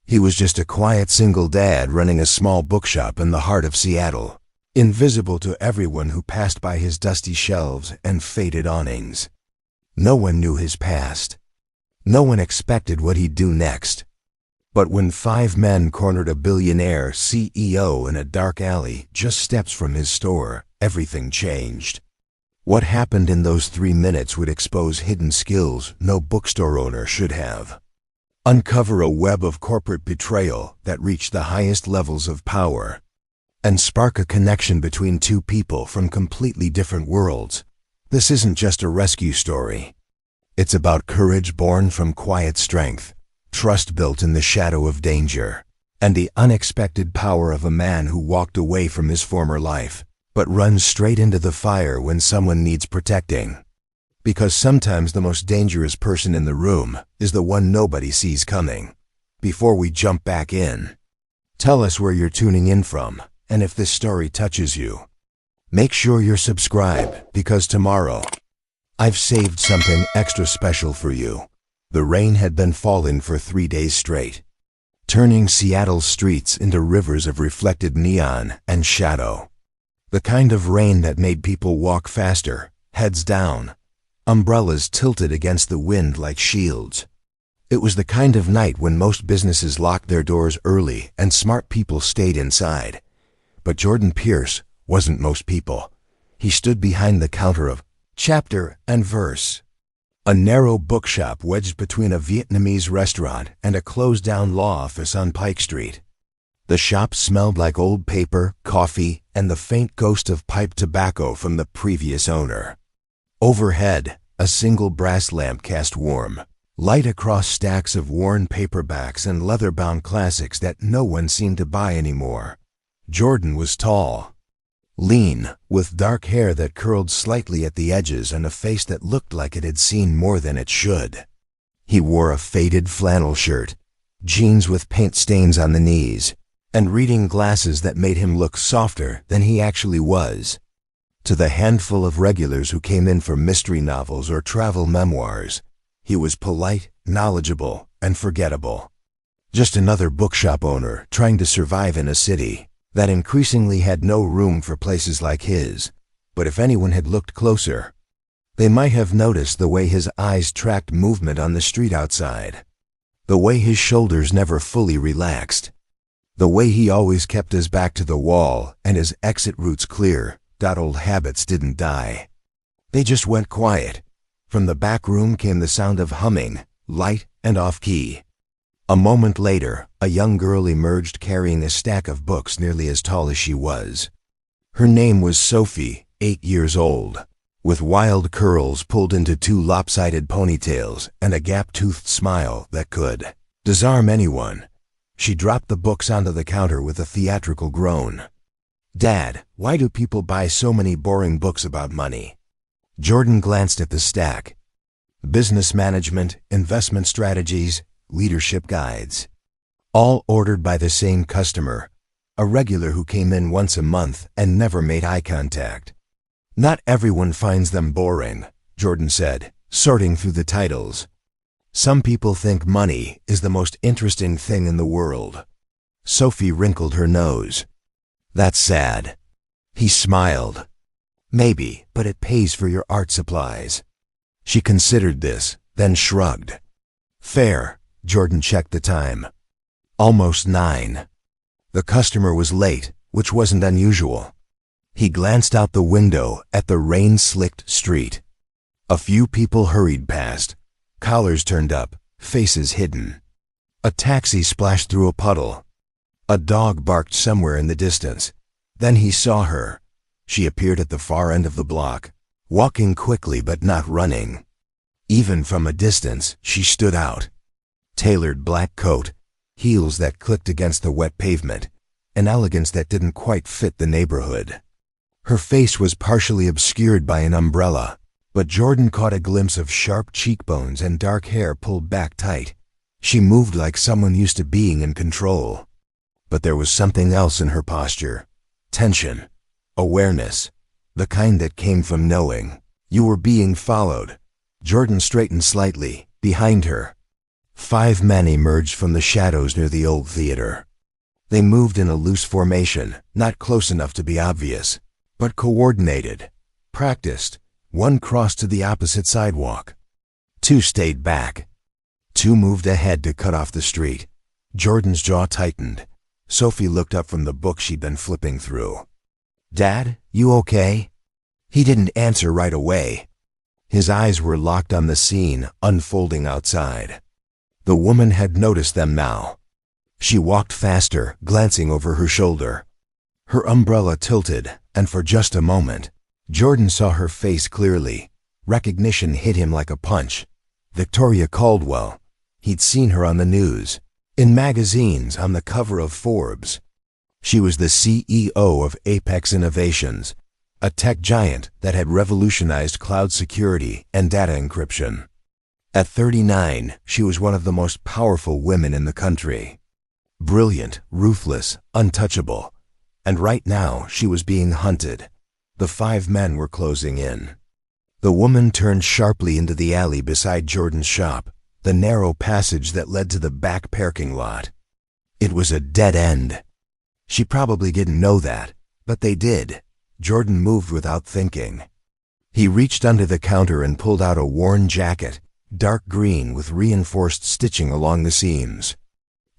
He was just a quiet single dad running a small bookshop in the heart of Seattle, invisible to everyone who passed by his dusty shelves and faded awnings. No one knew his past. No one expected what he'd do next. But when 5 men cornered a billionaire CEO in a dark alley just steps from his store, everything changed. What happened in those 3 minutes would expose hidden skills no bookstore owner should have. Uncover a web of corporate betrayal that reached the highest levels of power, and spark a connection between 2 people from completely different worlds. This isn't just a rescue story. It's about courage born from quiet strength, trust built in the shadow of danger, and the unexpected power of a man who walked away from his former life, but runs straight into the fire when someone needs protecting. Because sometimes the most dangerous person in the room is the one nobody sees coming. Before we jump back in, tell us where you're tuning in from, and if this story touches you. Make sure you're subscribed, because tomorrow, I've saved something extra special for you. The rain had been falling for 3 days straight, turning Seattle's streets into rivers of reflected neon and shadow. The kind of rain that made people walk faster, heads down, umbrellas tilted against the wind like shields. It was the kind of night when most businesses locked their doors early and smart people stayed inside. But Jordan Pierce wasn't most people. He stood behind the counter of Chapter and Verse, a narrow bookshop wedged between a Vietnamese restaurant and a closed-down law office on Pike Street. The shop smelled like old paper, coffee, and the faint ghost of pipe tobacco from the previous owner. Overhead, a single brass lamp cast warm light across stacks of worn paperbacks and leather-bound classics that no one seemed to buy anymore. Jordan was tall, lean, with dark hair that curled slightly at the edges and a face that looked like it had seen more than it should. He wore a faded flannel shirt, jeans with paint stains on the knees, and reading glasses that made him look softer than he actually was. To the handful of regulars who came in for mystery novels or travel memoirs, he was polite, knowledgeable, and forgettable. Just another bookshop owner trying to survive in a city that increasingly had no room for places like his. But if anyone had looked closer, they might have noticed the way his eyes tracked movement on the street outside, the way his shoulders never fully relaxed, the way he always kept his back to the wall and his exit routes clear. Old habits didn't die. They just went quiet. From the back room came the sound of humming, light and off-key. A moment later, a young girl emerged carrying a stack of books nearly as tall as she was. Her name was Sophie, 8 years old, with wild curls pulled into 2 lopsided ponytails and a gap-toothed smile that could disarm anyone. She dropped the books onto the counter with a theatrical groan. "Dad, why do people buy so many boring books about money?" Jordan glanced at the stack. Business management, investment strategies, leadership guides. All ordered by the same customer, a regular who came in once a month and never made eye contact. "Not everyone finds them boring," Jordan said, sorting through the titles. "Some people think money is the most interesting thing in the world." Sophie wrinkled her nose. "That's sad." He smiled. "Maybe, but it pays for your art supplies." She considered this, then shrugged. "Fair." Jordan checked the time. Almost 9. The customer was late, which wasn't unusual. He glanced out the window at the rain-slicked street. A few people hurried past, collars turned up, faces hidden. A taxi splashed through a puddle. A dog barked somewhere in the distance. Then he saw her. She appeared at the far end of the block, walking quickly but not running. Even from a distance, she stood out. Tailored black coat, heels that clicked against the wet pavement, an elegance that didn't quite fit the neighborhood. Her face was partially obscured by an umbrella, but Jordan caught a glimpse of sharp cheekbones and dark hair pulled back tight. She moved like someone used to being in control. But there was something else in her posture. Tension. Awareness. The kind that came from knowing you were being followed. Jordan straightened slightly, behind her. 5 men emerged from the shadows near the old theater. They moved in a loose formation, not close enough to be obvious, but coordinated, practiced. 1 crossed to the opposite sidewalk. 2 stayed back. 2 moved ahead to cut off the street. Jordan's jaw tightened. Sophie looked up from the book she'd been flipping through. "Dad, you okay?" He didn't answer right away. His eyes were locked on the scene unfolding outside. The woman had noticed them now. She walked faster, glancing over her shoulder. Her umbrella tilted, and for just a moment, Jordan saw her face clearly. Recognition hit him like a punch. Victoria Caldwell. He'd seen her on the news, in magazines, on the cover of Forbes. She was the CEO of Apex Innovations, a tech giant that had revolutionized cloud security and data encryption. At 39, she was one of the most powerful women in the country. Brilliant, ruthless, untouchable. And right now, she was being hunted. The 5 men were closing in. The woman turned sharply into the alley beside Jordan's shop, the narrow passage that led to the back parking lot. It was a dead end. She probably didn't know that, but they did. Jordan moved without thinking. He reached under the counter and pulled out a worn jacket, dark green with reinforced stitching along the seams.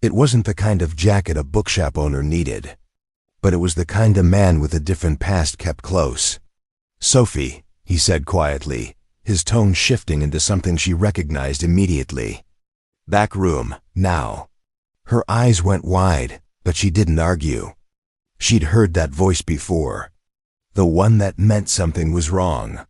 It wasn't the kind of jacket a bookshop owner needed, but it was the kind a man with a different past kept close. "Sophie," he said quietly, his tone shifting into something she recognized immediately. "Back room, now." Her eyes went wide, but she didn't argue. She'd heard that voice before. The one that meant something was wrong.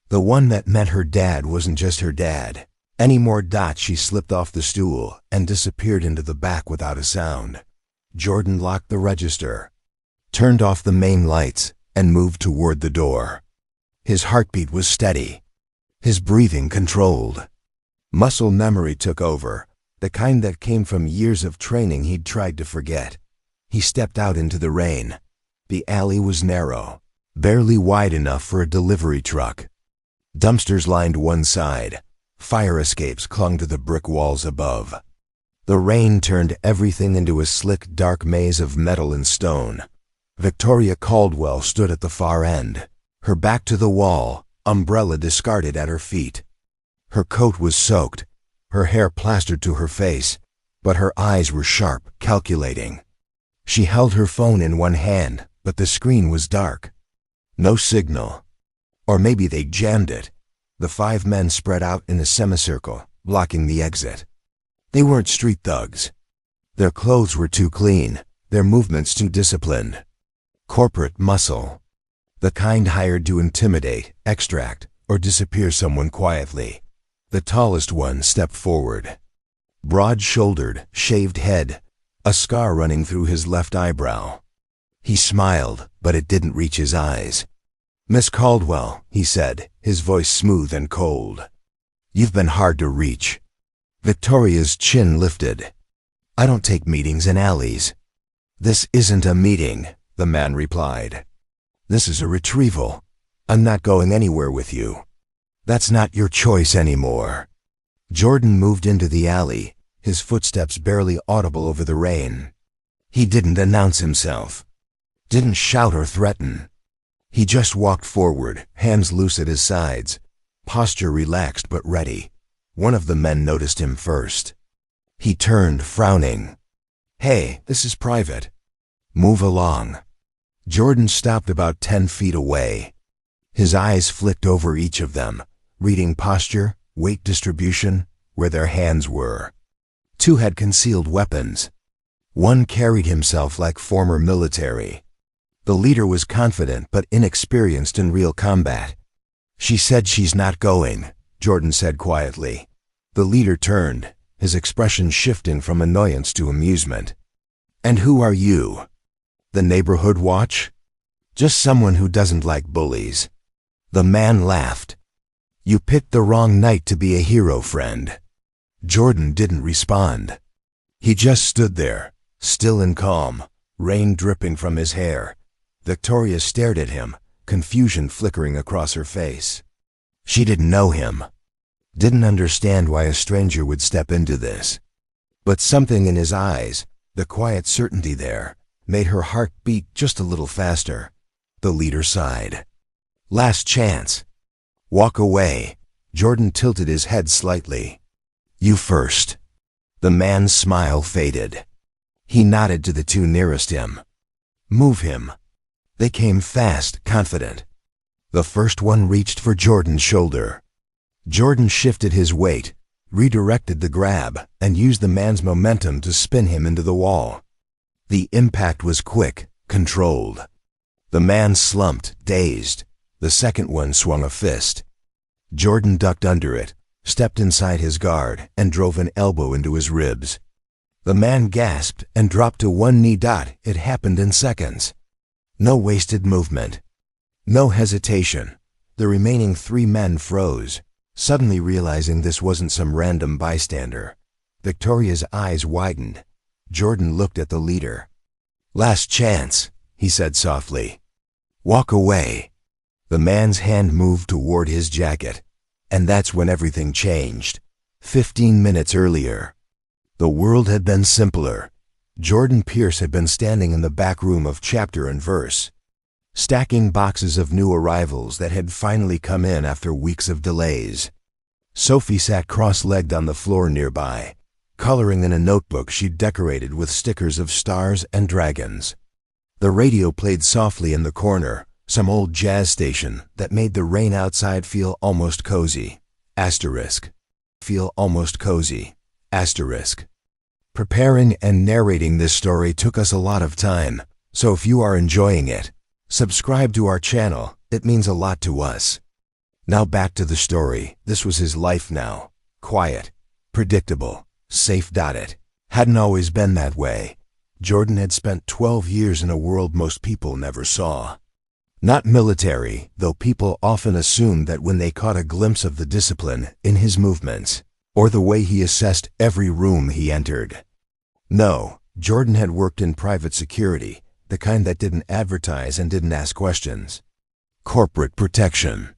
The one that meant her dad wasn't just her dad. Any more dots, she slipped off the stool and disappeared into the back without a sound. Jordan locked the register, turned off the main lights, and moved toward the door. His heartbeat was steady, his breathing controlled. Muscle memory took over, the kind that came from years of training he'd tried to forget. He stepped out into the rain. The alley was narrow, barely wide enough for a delivery truck. Dumpsters lined one side. Fire escapes clung to the brick walls above. The rain turned everything into a slick, dark maze of metal and stone. Victoria Caldwell stood at the far end, her back to the wall, umbrella discarded at her feet. Her coat was soaked, her hair plastered to her face, but her eyes were sharp, calculating. She held her phone in one hand, but the screen was dark. No signal. Or maybe they jammed it. The 5 men spread out in a semicircle, blocking the exit. They weren't street thugs. Their clothes were too clean, their movements too disciplined. Corporate muscle. The kind hired to intimidate, extract, or disappear someone quietly. The tallest one stepped forward. Broad-shouldered, shaved head, a scar running through his left eyebrow. He smiled, but it didn't reach his eyes. "Miss Caldwell," he said, his voice smooth and cold. "You've been hard to reach." Victoria's chin lifted. "I don't take meetings in alleys." "This isn't a meeting," the man replied. "This is a retrieval. I'm not going anywhere with you. That's not your choice anymore." Jordan moved into the alley, his footsteps barely audible over the rain. He didn't announce himself, didn't shout or threaten. He just walked forward, hands loose at his sides, posture relaxed but ready. One of the men noticed him first. He turned, frowning. "Hey, this is private. Move along." Jordan stopped about 10 feet away. His eyes flicked over each of them, reading posture, weight distribution, where their hands were. 2 had concealed weapons. 1 carried himself like former military. The leader was confident but inexperienced in real combat. "She said she's not going," Jordan said quietly. The leader turned, his expression shifting from annoyance to amusement. "And who are you? The neighborhood watch? Just someone who doesn't like bullies." The man laughed. "You picked the wrong night to be a hero, friend." Jordan didn't respond. He just stood there, still and calm, rain dripping from his hair. Victoria stared at him, confusion flickering across her face. She didn't know him. Didn't understand why a stranger would step into this. But something in his eyes, the quiet certainty there, made her heart beat just a little faster. The leader sighed. Last chance. Walk away. Jordan tilted his head slightly. You first. The man's smile faded. He nodded to the two nearest him. Move him. They came fast, confident. The first one reached for Jordan's shoulder. Jordan shifted his weight, redirected the grab, and used the man's momentum to spin him into the wall. The impact was quick, controlled. The man slumped, dazed. The second one swung a fist. Jordan ducked under it, stepped inside his guard, and drove an elbow into his ribs. The man gasped and dropped to one knee. It happened in seconds. No wasted movement. No hesitation. The remaining three men froze, suddenly realizing this wasn't some random bystander. Victoria's eyes widened. Jordan looked at the leader. Last chance, he said softly. Walk away. The man's hand moved toward his jacket. And that's when everything changed. 15 minutes earlier. The world had been simpler. Jordan Pierce had been standing in the back room of Chapter and Verse, stacking boxes of new arrivals that had finally come in after weeks of delays. Sophie sat cross-legged on the floor nearby, coloring in a notebook she'd decorated with stickers of stars and dragons. The radio played softly in the corner, some old jazz station that made the rain outside feel almost cozy. Asterisk. Feel almost cozy. Asterisk. Preparing and narrating this story took us a lot of time, so if you are enjoying it, subscribe to our channel. It means a lot to us. Now back to the story. This was his life now. Quiet. Predictable. Safe. It hadn't always been that way. Jordan had spent 12 years in a world most people never saw. Not military, though people often assumed that when they caught a glimpse of the discipline in his movements, or the way he assessed every room he entered. No, Jordan had worked in private security, the kind that didn't advertise and didn't ask questions. Corporate protection.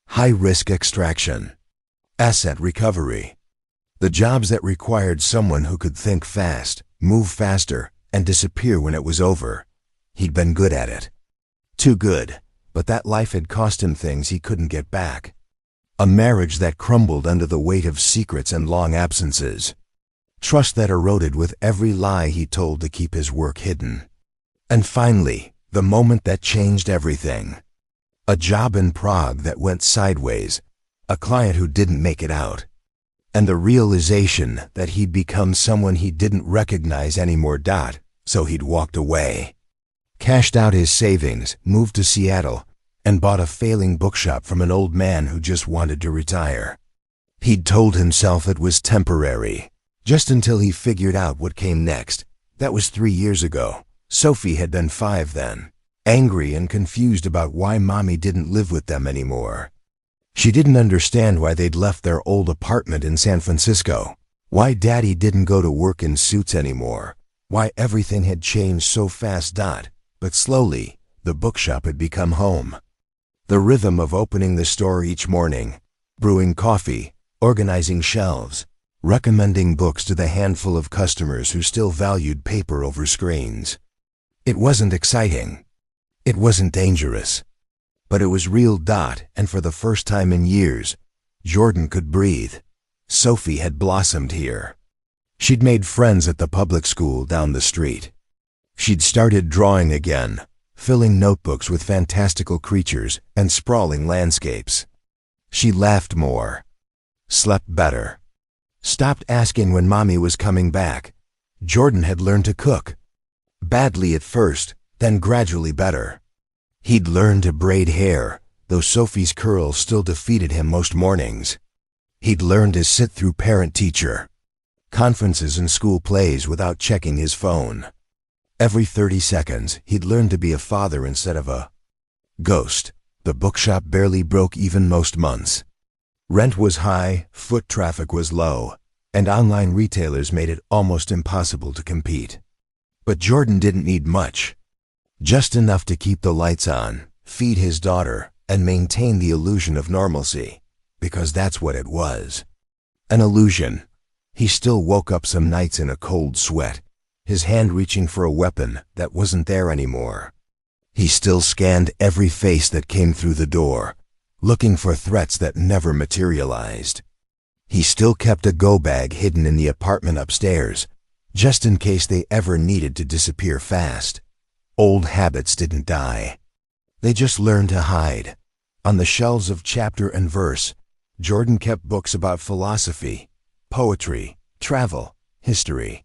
High-risk extraction. Asset recovery. The jobs that required someone who could think fast, move faster, and disappear when it was over. He'd been good at it. Too good, but that life had cost him things he couldn't get back. A marriage that crumbled under the weight of secrets and long absences. Trust that eroded with every lie he told to keep his work hidden. And finally, the moment that changed everything. A job in Prague that went sideways, a client who didn't make it out, and the realization that he'd become someone he didn't recognize anymore. So he'd walked away. Cashed out his savings, moved to Seattle, and bought a failing bookshop from an old man who just wanted to retire. He'd told himself it was temporary, just until he figured out what came next. That was 3 years ago. Sophie had been 5 then, angry and confused about why Mommy didn't live with them anymore. She didn't understand why they'd left their old apartment in San Francisco, why Daddy didn't go to work in suits anymore, why everything had changed so fast. But slowly, the bookshop had become home. The rhythm of opening the store each morning, brewing coffee, organizing shelves, recommending books to the handful of customers who still valued paper over screens. It wasn't exciting. It wasn't dangerous. But it was real. And for the first time in years, Jordan could breathe. Sophie had blossomed here. She'd made friends at the public school down the street. She'd started drawing again, filling notebooks with fantastical creatures and sprawling landscapes. She laughed more, slept better, stopped asking when Mommy was coming back. Jordan had learned to cook. Badly at first, then gradually better. He'd learned to braid hair, though Sophie's curls still defeated him most mornings. He'd learned to sit through parent-teacher conferences and school plays without checking his phone. Every 30 seconds, he'd learned to be a father instead of a ghost. The bookshop barely broke even most months. Rent was high, foot traffic was low, and online retailers made it almost impossible to compete. But Jordan didn't need much. Just enough to keep the lights on, feed his daughter, and maintain the illusion of normalcy. because that's what it was. An illusion. He still woke up some nights in a cold sweat, his hand reaching for a weapon that wasn't there anymore. He still scanned every face that came through the door, looking for threats that never materialized. He still kept a go-bag hidden in the apartment upstairs, just in case they ever needed to disappear fast. Old habits didn't die. They just learned to hide. On the shelves of chapter and verse, Jordan kept books about philosophy, poetry, travel, history.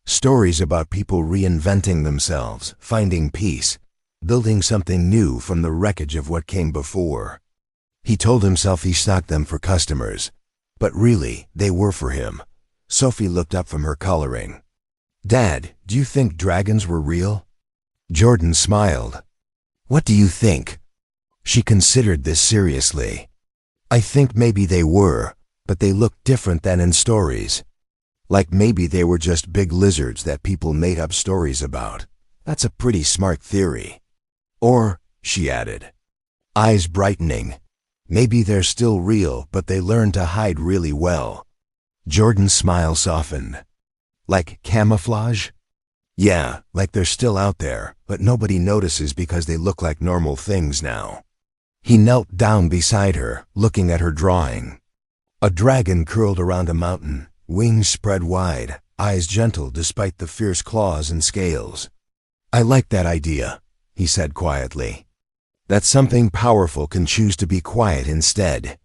Stories about people reinventing themselves, finding peace, building something new from the wreckage of what came before. He told himself he stocked them for customers, but really, they were for him. Sophie looked up from her coloring. "Dad, do you think dragons were real?" Jordan smiled. "What do you think?" She considered this seriously. "I think maybe they were, but they looked different than in stories. Like maybe they were just big lizards that people made up stories about. That's a pretty smart theory." "Or," she added, eyes brightening, "maybe they're still real, but they learned to hide really well." Jordan's smile softened. "Like camouflage?" "Yeah, like they're still out there, but nobody notices because they look like normal things now." He knelt down beside her, looking at her drawing. A dragon curled around a mountain, wings spread wide, eyes gentle despite the fierce claws and scales. "I like that idea," he said quietly. "That something powerful can choose to be quiet instead."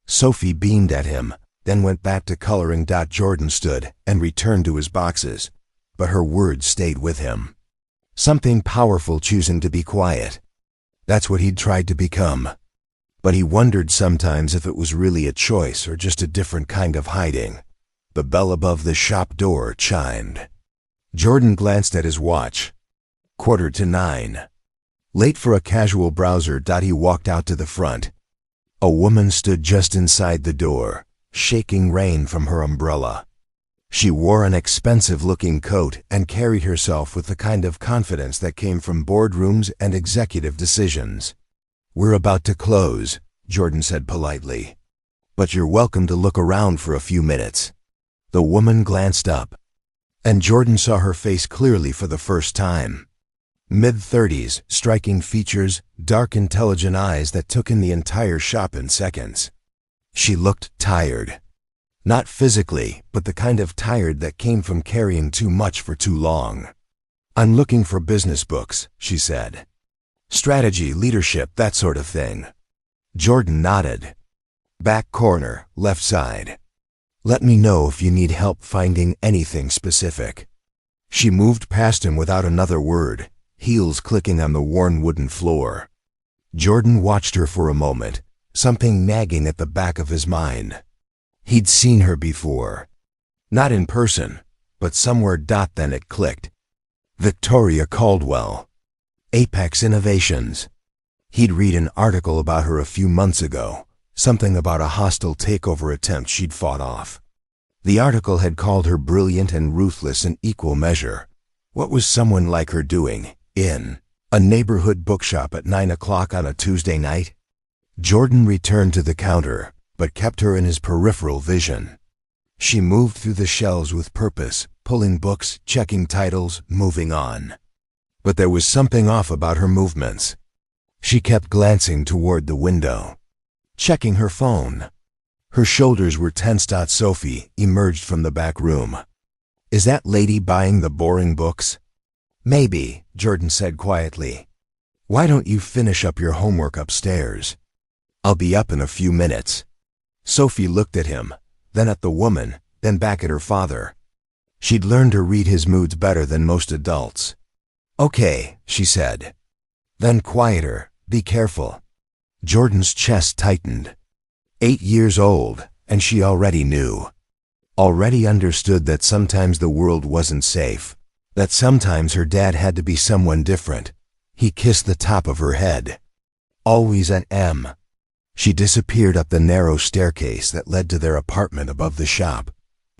Sophie beamed at him, then went back to coloring. Jordan stood and returned to his boxes, but her words stayed with him. Something powerful choosing to be quiet. That's what he'd tried to become. But he wondered sometimes if it was really a choice or just a different kind of hiding. The bell above the shop door chimed. Jordan glanced at his watch. 9:15. Late for a casual browser. He walked out to the front. A woman stood just inside the door, shaking rain from her umbrella. She wore an expensive-looking coat and carried herself with the kind of confidence that came from boardrooms and executive decisions. "We're about to close," Jordan said politely, "but you're welcome to look around for a few minutes." The woman glanced up, and Jordan saw her face clearly for the first time. Mid-30s, striking features, dark, intelligent eyes that took in the entire shop in seconds. She looked tired. Not physically, but the kind of tired that came from carrying too much for too long. "I'm looking for business books," she said. "Strategy, leadership, that sort of thing." Jordan nodded. "Back corner, left side. Let me know if you need help finding anything specific." She moved past him without another word, heels clicking on the worn wooden floor. Jordan watched her for a moment, something nagging at the back of his mind. He'd seen her before. Not in person, but somewhere. Then it clicked. Victoria Caldwell. Apex Innovations. He'd read an article about her a few months ago, something about a hostile takeover attempt she'd fought off. The article had called her brilliant and ruthless in equal measure. What was someone like her doing in a neighborhood bookshop at 9 o'clock on a Tuesday night? Jordan returned to the counter, but kept her in his peripheral vision. She moved through the shelves with purpose, pulling books, checking titles, moving on. But there was something off about her movements. She kept glancing toward the window, checking her phone. Her shoulders were tense. Sophie emerged from the back room. "Is that lady buying the boring books?" "Maybe," Jordan said quietly. "Why don't you finish up your homework upstairs?" "I'll be up in a few minutes." Sophie looked at him, then at the woman, then back at her father. She'd learned to read his moods better than most adults. "Okay," she said. Then quieter, "Be careful." Jordan's chest tightened. 8 years old, and she already knew. Already understood that sometimes the world wasn't safe, that sometimes her dad had to be someone different. He kissed the top of her head. "Always an M." She disappeared up the narrow staircase that led to their apartment above the shop.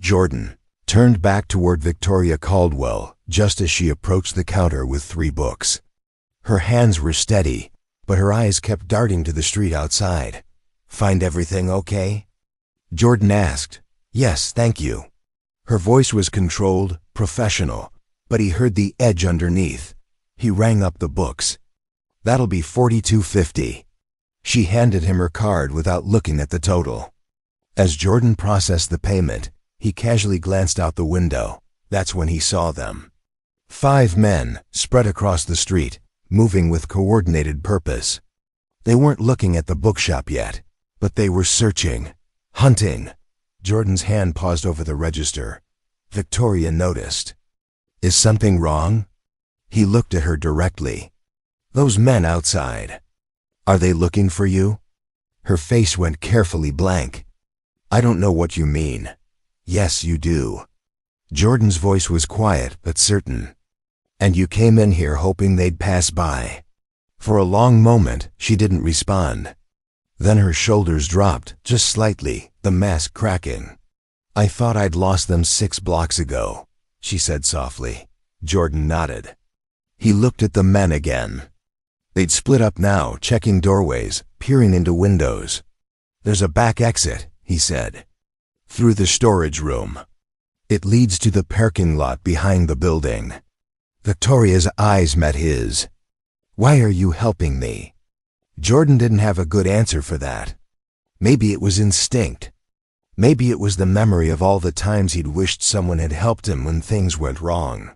Jordan turned back toward Victoria Caldwell just as she approached the counter with 3 books. Her hands were steady, but her eyes kept darting to the street outside. Find everything okay? Jordan asked. Yes, thank you. Her voice was controlled, professional, but he heard the edge underneath. He rang up the books. That'll be $42.50. She handed him her card without looking at the total. As Jordan processed the payment, he casually glanced out the window. That's when he saw them. 5 men, spread across the street, moving with coordinated purpose. They weren't looking at the bookshop yet, but they were searching, hunting. Jordan's hand paused over the register. Victoria noticed. Is something wrong? He looked at her directly. Those men outside. Are they looking for you? Her face went carefully blank. I don't know what you mean. Yes, you do. Jordan's voice was quiet but certain. And you came in here hoping they'd pass by. For a long moment, she didn't respond. Then her shoulders dropped, just slightly, the mask cracking. I thought I'd lost them 6 blocks ago, she said softly. Jordan nodded. He looked at the men again. They'd split up now, checking doorways, peering into windows. There's a back exit, he said. Through the storage room. It leads to the parking lot behind the building. Victoria's eyes met his. Why are you helping me? Jordan didn't have a good answer for that. Maybe it was instinct. Maybe it was the memory of all the times he'd wished someone had helped him when things went wrong.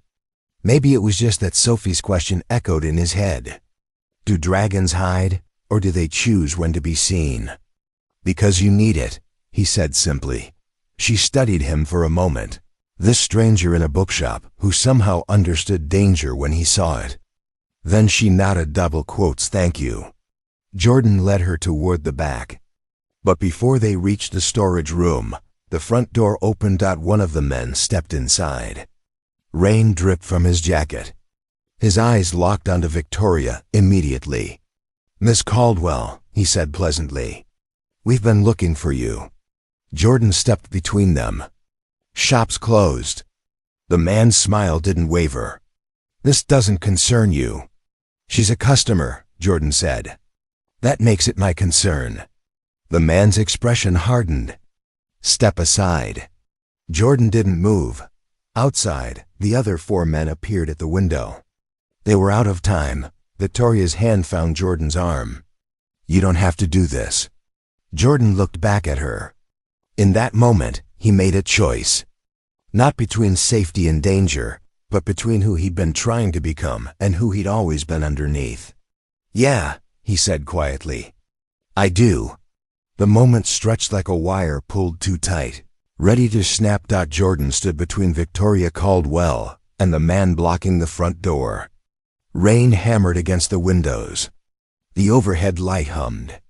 Maybe it was just that Sophie's question echoed in his head. Do dragons hide, or do they choose when to be seen? Because you need it, he said simply. She studied him for a moment. This stranger in a bookshop who somehow understood danger when he saw it. Then she nodded double quotes, thank you. Jordan led her toward the back. But before they reached the storage room, the front door opened. One of the men stepped inside. Rain dripped from his jacket. His eyes locked onto Victoria immediately. Miss Caldwell, he said pleasantly. We've been looking for you. Jordan stepped between them. Shop's closed. The man's smile didn't waver. This doesn't concern you. She's a customer, Jordan said. That makes it my concern. The man's expression hardened. Step aside. Jordan didn't move. Outside, the other 4 men appeared at the window. They were out of time. Victoria's hand found Jordan's arm. You don't have to do this. Jordan looked back at her. In that moment, he made a choice. Not between safety and danger, but between who he'd been trying to become and who he'd always been underneath. Yeah, he said quietly. I do. The moment stretched like a wire pulled too tight, ready to snap. Jordan stood between Victoria Caldwell and the man blocking the front door. Rain hammered against the windows. The overhead light hummed.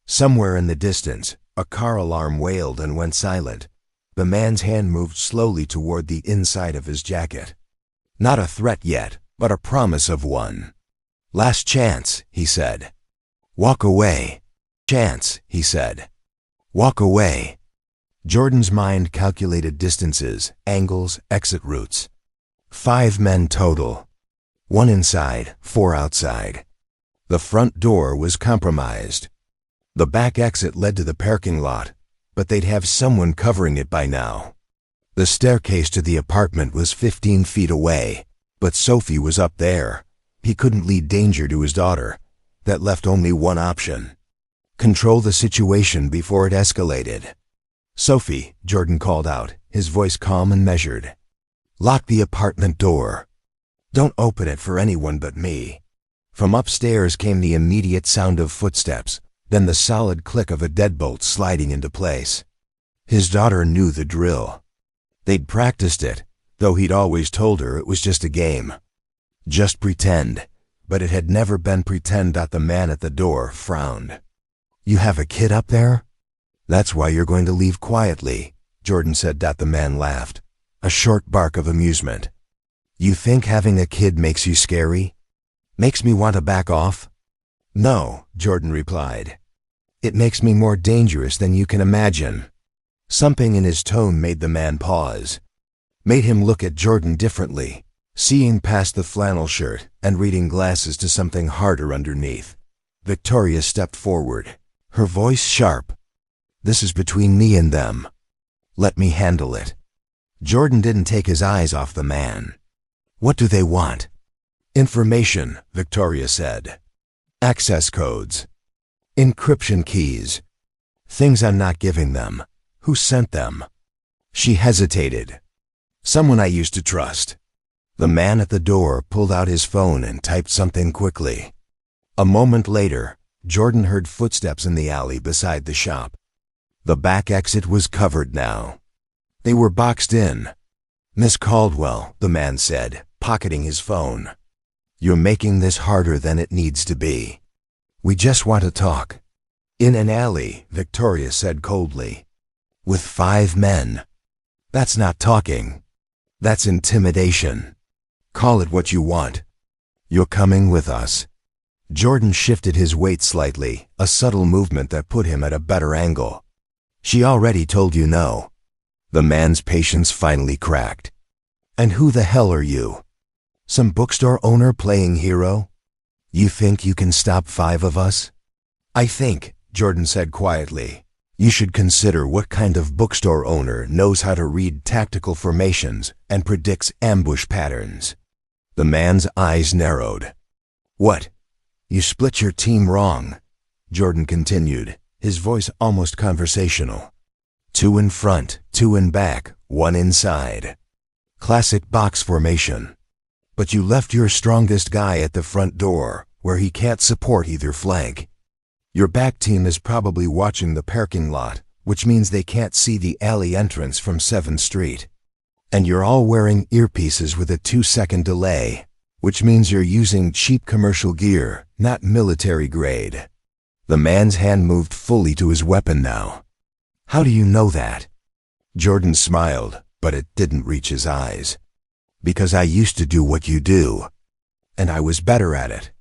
Somewhere in the distance, a car alarm wailed and went silent. The man's hand moved slowly toward the inside of his jacket. Not a threat yet, but a promise of one. Last chance, he said. Walk away. Chance, he said. Walk away. Jordan's mind calculated distances, angles, exit routes. 5 men total. 1 inside, 4 outside. The front door was compromised. The back exit led to the parking lot, but they'd have someone covering it by now. The staircase to the apartment was 15 feet away, but Sophie was up there. He couldn't lead danger to his daughter. That left only one option. Control the situation before it escalated. Sophie, Jordan called out, his voice calm and measured. Lock the apartment door. Don't open it for anyone but me. From upstairs came the immediate sound of footsteps, then the solid click of a deadbolt sliding into place. His daughter knew the drill. They'd practiced it, though he'd always told her it was just a game. Just pretend, but it had never been pretend. The man at the door frowned. You have a kid up there? That's why you're going to leave quietly, Jordan said. The man laughed, a short bark of amusement. You think having a kid makes you scary? Makes me want to back off? No, Jordan replied. It makes me more dangerous than you can imagine. Something in his tone made the man pause. Made him look at Jordan differently, seeing past the flannel shirt and reading glasses to something harder underneath. Victoria stepped forward. her voice sharp. "This is between me and them. Let me handle it." Jordan didn't take his eyes off the man. "What do they want?" "Information," Victoria said. "Access codes. Encryption keys. Things I'm not giving them. Who sent them?" She hesitated. "Someone I used to trust." The man at the door pulled out his phone and typed something quickly. A moment later, Jordan heard footsteps in the alley beside the shop. The back exit was covered now. They were boxed in. "Miss Caldwell," the man said, pocketing his phone. "You're making this harder than it needs to be. We just want to talk." "In an alley," Victoria said coldly. "With 5 men. That's not talking. That's intimidation. Call it what you want. You're coming with us." Jordan shifted his weight slightly, a subtle movement that put him at a better angle. "She already told you no." The man's patience finally cracked. "And who the hell are you? Some bookstore owner playing hero? You think you can stop 5 of us?" "I think," Jordan said quietly, "you should consider what kind of bookstore owner knows how to read tactical formations and predicts ambush patterns." The man's eyes narrowed. "What? You split your team wrong," Jordan continued, his voice almost conversational. 2 in front, 2 in back, 1 inside. Classic box formation. But you left your strongest guy at the front door, where he can't support either flank. Your back team is probably watching the parking lot, which means they can't see the alley entrance from 7th Street. And you're all wearing earpieces with a 2-second delay, which means you're using cheap commercial gear, not military grade. The man's hand moved fully to his weapon now. "How do you know that?" Jordan smiled, but it didn't reach his eyes. "Because I used to do what you do. And I was better at it."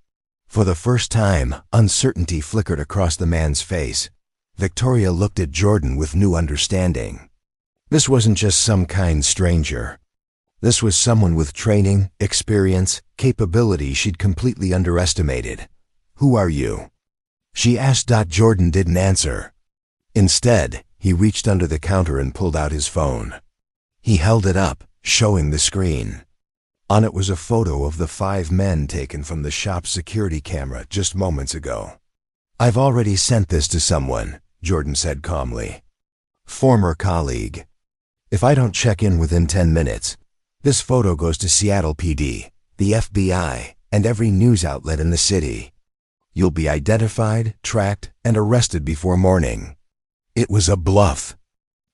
For the first time, uncertainty flickered across the man's face. Victoria looked at Jordan with new understanding. This wasn't just some kind stranger. This was someone with training, experience, capability she'd completely underestimated. "Who are you?" she asked. Jordan didn't answer. Instead, he reached under the counter and pulled out his phone. He held it up, showing the screen. On it was a photo of the 5 men taken from the shop's security camera just moments ago. "I've already sent this to someone," Jordan said calmly. "Former colleague. If I don't check in within 10 minutes, this photo goes to Seattle PD, the FBI, and every news outlet in the city. You'll be identified, tracked, and arrested before morning." It was a bluff.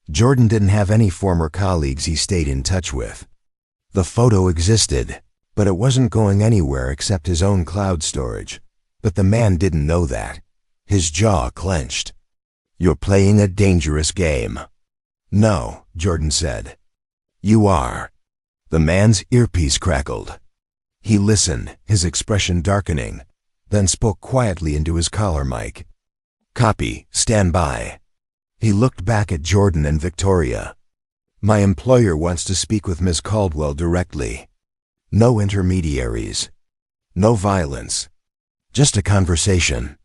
Jordan didn't have any former colleagues he stayed in touch with. The photo existed, but it wasn't going anywhere except his own cloud storage. But the man didn't know that. His jaw clenched. "You're playing a dangerous game." "No," Jordan said. "You are." The man's earpiece crackled. He listened, his expression darkening, then spoke quietly into his collar mic. "Copy, stand by." He looked back at Jordan and Victoria. "My employer wants to speak with Miss Caldwell directly. No intermediaries. No violence. Just a conversation."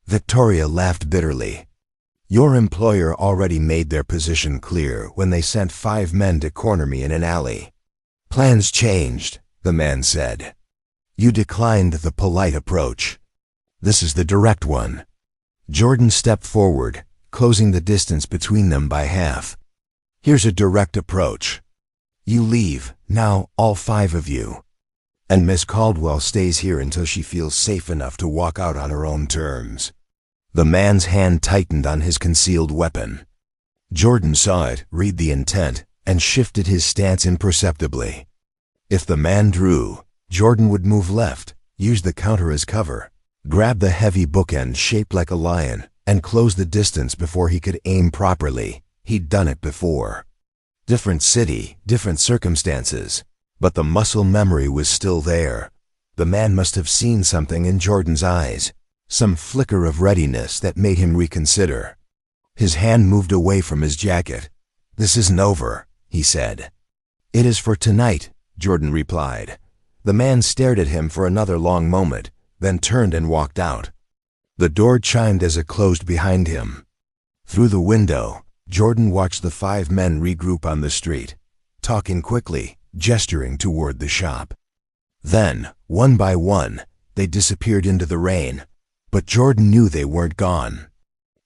Victoria laughed bitterly. "Your employer already made their position clear when they sent 5 men to corner me in an alley." "Plans changed," the man said. "You declined the polite approach. This is the direct one." Jordan stepped forward, closing the distance between them by half. "Here's a direct approach. You leave, now, all 5 of you. And Miss Caldwell stays here until she feels safe enough to walk out on her own terms." The man's hand tightened on his concealed weapon. Jordan saw it, read the intent, and shifted his stance imperceptibly. If the man drew, Jordan would move left, use the counter as cover, grab the heavy bookend shaped like a lion, and close the distance before he could aim properly. He'd done it before. Different city, different circumstances, but the muscle memory was still there. The man must have seen something in Jordan's eyes, some flicker of readiness that made him reconsider. His hand moved away from his jacket. "This isn't over," he said. "It is for tonight," Jordan replied. The man stared at him for another long moment, then turned and walked out. The door chimed as it closed behind him. Through the window, Jordan watched the 5 men regroup on the street, talking quickly, gesturing toward the shop. Then, one by one, they disappeared into the rain, but Jordan knew they weren't gone.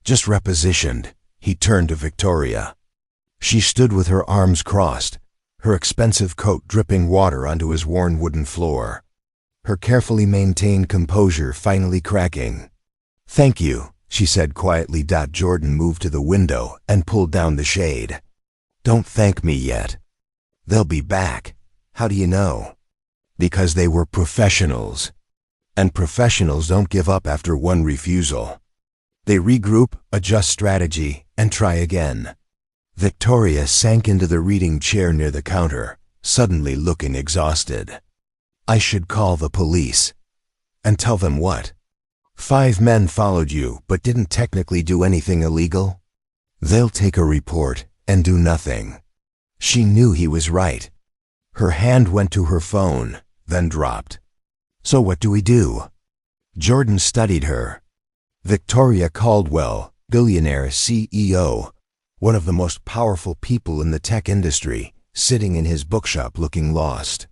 Just repositioned. He turned to Victoria. She stood with her arms crossed, her expensive coat dripping water onto his worn wooden floor, her carefully maintained composure finally cracking. "Thank you," she said quietly. Jordan moved to the window and pulled down the shade. "Don't thank me yet. They'll be back." "How do you know?" "Because they were professionals. And professionals don't give up after one refusal. They regroup, adjust strategy, and try again." Victoria sank into the reading chair near the counter, suddenly looking exhausted. "I should call the police." "And tell them what?" 5 men followed you, but didn't technically do anything illegal. They'll take a report and do nothing." She knew he was right. Her hand went to her phone, then dropped. "So what do we do?" Jordan studied her. Victoria Caldwell, billionaire CEO, one of the most powerful people in the tech industry, sitting in his bookshop looking lost.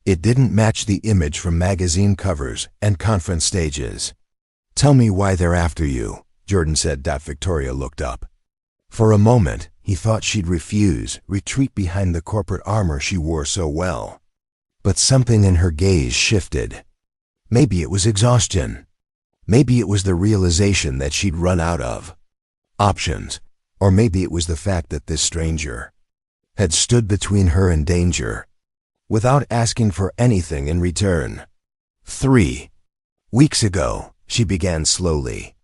It didn't match the image from magazine covers and conference stages. "Tell me why they're after you," Jordan said. Victoria looked up. For a moment, he thought she'd refuse, retreat behind the corporate armor she wore so well. But something in her gaze shifted. Maybe it was exhaustion. Maybe it was the realization that she'd run out of options. Or maybe it was the fact that this stranger had stood between her and danger, without asking for anything in return. 3 weeks ago, she began slowly.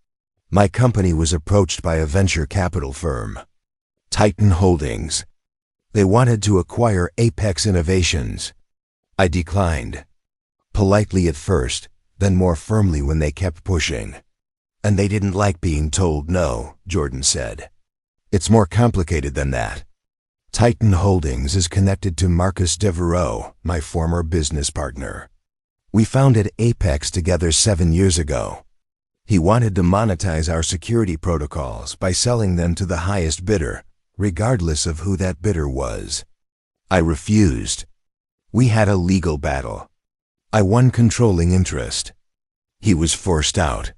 My company was approached by a venture capital firm, Titan Holdings. They wanted to acquire Apex Innovations. I declined. Politely at first, then more firmly when they kept pushing. "And they didn't like being told no," Jordan said. "It's more complicated than that. Titan Holdings is connected to Marcus Devereaux, my former business partner. We founded Apex together 7 years ago. He wanted to monetize our security protocols by selling them to the highest bidder, regardless of who that bidder was. I refused. We had a legal battle. I won controlling interest. He was forced out."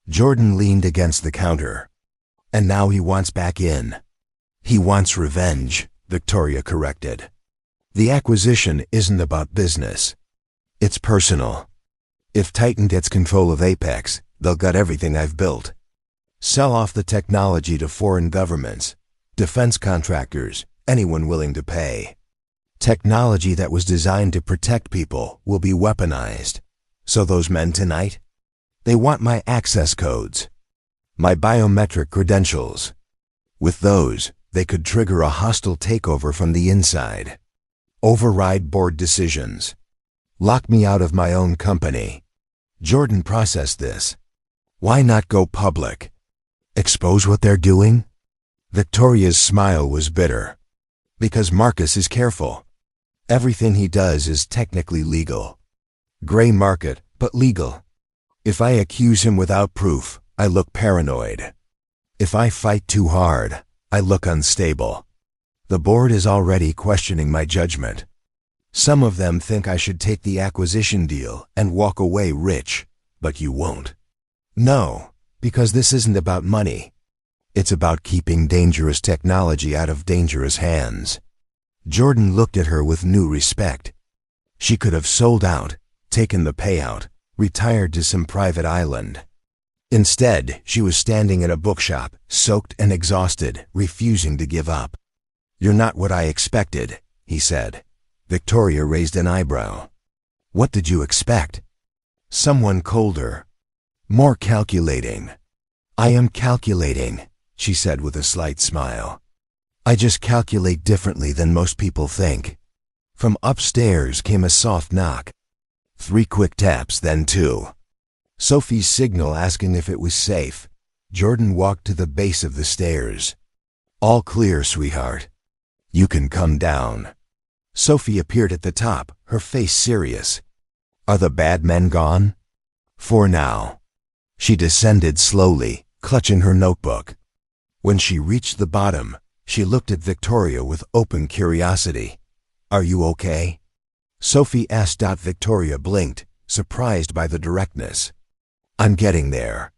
Jordan leaned against the counter. "And now he wants back in." "He wants revenge," Victoria corrected. "The acquisition isn't about business. It's personal. If Titan gets control of Apex, they'll gut everything I've built. Sell off the technology to foreign governments, defense contractors, anyone willing to pay. Technology that was designed to protect people will be weaponized. So those men tonight? They want my access codes, my biometric credentials. With those, they could trigger a hostile takeover from the inside, override board decisions, lock me out of my own company." Jordan processed this. Why not go public? Expose what they're doing? Victoria's smile was bitter. Because Marcus is careful. Everything he does is technically legal. Gray market, but legal. If I accuse him without proof, I look paranoid. If I fight too hard, I look unstable. The board is already questioning my judgment. Some of them think I should take the acquisition deal and walk away rich, but you won't. No, because this isn't about money. It's about keeping dangerous technology out of dangerous hands. Jordan looked at her with new respect. She could have sold out, taken the payout, retired to some private island. Instead, she was standing in a bookshop, soaked and exhausted, refusing to give up. "You're not what I expected," he said. Victoria raised an eyebrow. "What did you expect?" "Someone colder. More calculating." "I am calculating," she said with a slight smile. "I just calculate differently than most people think." From upstairs came a soft knock. 3 quick taps, then 2. Sophie's signal asking if it was safe. Jordan walked to the base of the stairs. "All clear, sweetheart. You can come down." Sophie appeared at the top, her face serious. "Are the bad men gone?" "For now." She descended slowly, clutching her notebook. When she reached the bottom, she looked at Victoria with open curiosity. "Are you okay?" Sophie asked. Victoria blinked, surprised by the directness. "I'm getting there."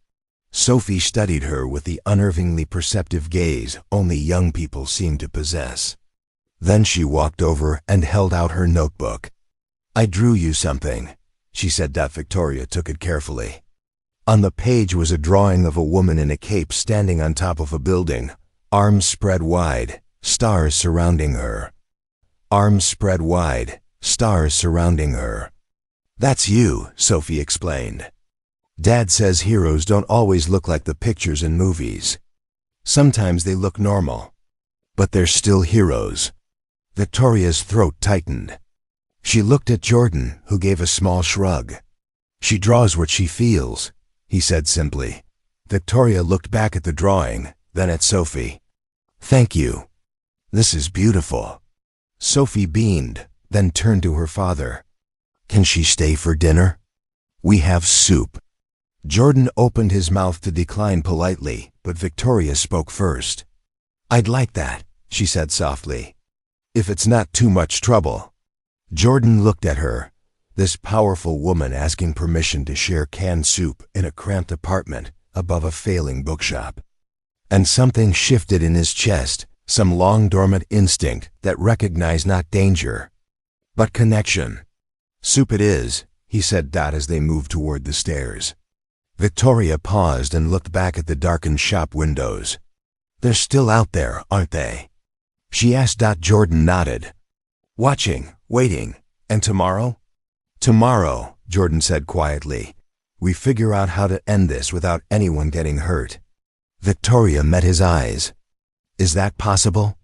Sophie studied her with the unnervingly perceptive gaze only young people seem to possess. Then she walked over and held out her notebook. "I drew you something," she said. Victoria took it carefully. On the page was a drawing of a woman in a cape standing on top of a building, arms spread wide, stars surrounding her. Arms spread wide, stars surrounding her. "That's you," Sophie explained. "Dad says heroes don't always look like the pictures in movies. Sometimes they look normal. But they're still heroes." Victoria's throat tightened. She looked at Jordan, who gave a small shrug. "She draws what she feels," he said simply. Victoria looked back at the drawing, then at Sophie. "Thank you. This is beautiful." Sophie beamed, then turned to her father. "Can she stay for dinner? We have soup." Jordan opened his mouth to decline politely, but Victoria spoke first. "I'd like that," she said softly. "If it's not too much trouble." Jordan looked at her, this powerful woman asking permission to share canned soup in a cramped apartment above a failing bookshop. And something shifted in his chest, some long-dormant instinct that recognized not danger, but connection. "Soup it is," he said. As they moved toward the stairs. Victoria paused and looked back at the darkened shop windows. "They're still out there, aren't they?" she asked. Jordan nodded. "Watching, waiting. And tomorrow?" "Tomorrow," Jordan said quietly, "we figure out how to end this without anyone getting hurt." Victoria met his eyes. "Is that possible?"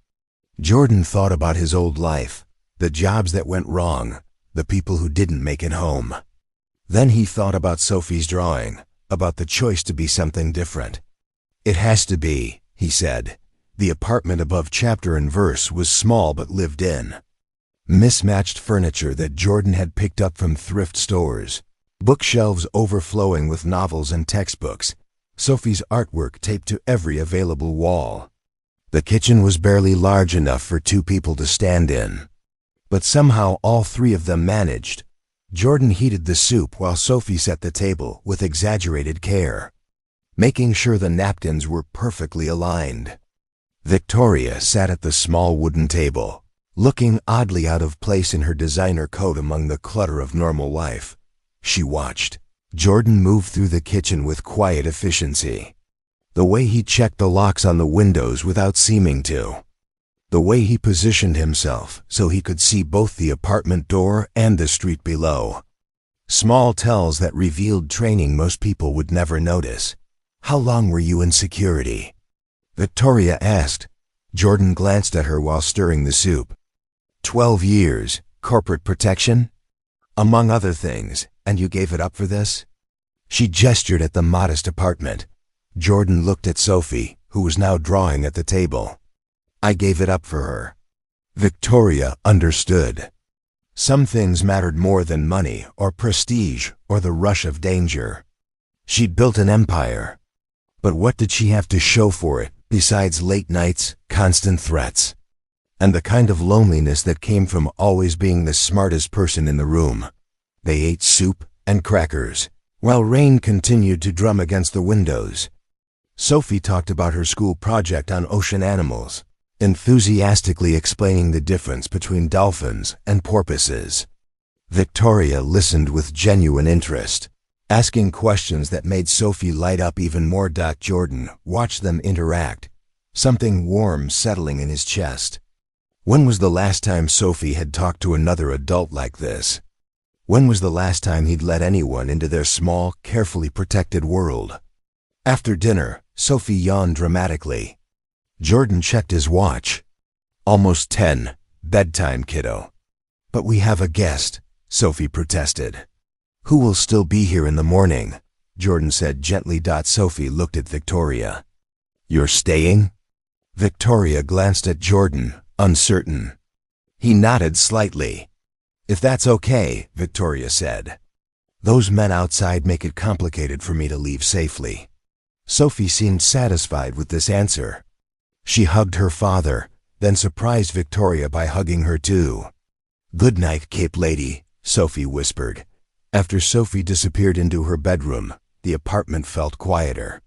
Jordan thought about his old life, the jobs that went wrong, the people who didn't make it home. Then he thought about Sophie's drawing, about the choice to be something different. "It has to be," he said. The apartment above chapter and verse was small but lived in. Mismatched furniture that Jordan had picked up from thrift stores, bookshelves overflowing with novels and textbooks, Sophie's artwork taped to every available wall. The kitchen was barely large enough for two people to stand in. But somehow all three of them managed. Jordan heated the soup while Sophie set the table with exaggerated care, making sure the napkins were perfectly aligned. Victoria sat at the small wooden table, looking oddly out of place in her designer coat among the clutter of normal life. She watched. Jordan moved through the kitchen with quiet efficiency. The way he checked the locks on the windows without seeming to. The way he positioned himself so he could see both the apartment door and the street below. Small tells that revealed training most people would never notice. "How long were you in security?" Victoria asked. Jordan glanced at her while stirring the soup. 12 years, corporate protection? Among other things, and you gave it up for this?" She gestured at the modest apartment. Jordan looked at Sophie, who was now drawing at the table. "I gave it up for her." Victoria understood. Some things mattered more than money or prestige or the rush of danger. She'd built an empire. But what did she have to show for it besides late nights, constant threats, and the kind of loneliness that came from always being the smartest person in the room? They ate soup and crackers, while rain continued to drum against the windows. Sophie talked about her school project on ocean animals, enthusiastically explaining the difference between dolphins and porpoises. Victoria listened with genuine interest, asking questions that made Sophie light up even more. Jordan watched them interact, something warm settling in his chest. When was the last time Sophie had talked to another adult like this? When was the last time he'd let anyone into their small, carefully protected world? After dinner, Sophie yawned dramatically. Jordan checked his watch. "Almost 10. Bedtime, kiddo." "But we have a guest," Sophie protested. "Who will still be here in the morning?" Jordan said gently. Sophie looked at Victoria. "You're staying?" Victoria glanced at Jordan, uncertain. He nodded slightly. "If that's okay," Victoria said. Those men outside make it complicated for me to leave safely. Sophie seemed satisfied with this answer. She hugged her father, then surprised Victoria by hugging her too. "Good night, Cape Lady," Sophie whispered. After Sophie disappeared into her bedroom, the apartment felt quieter.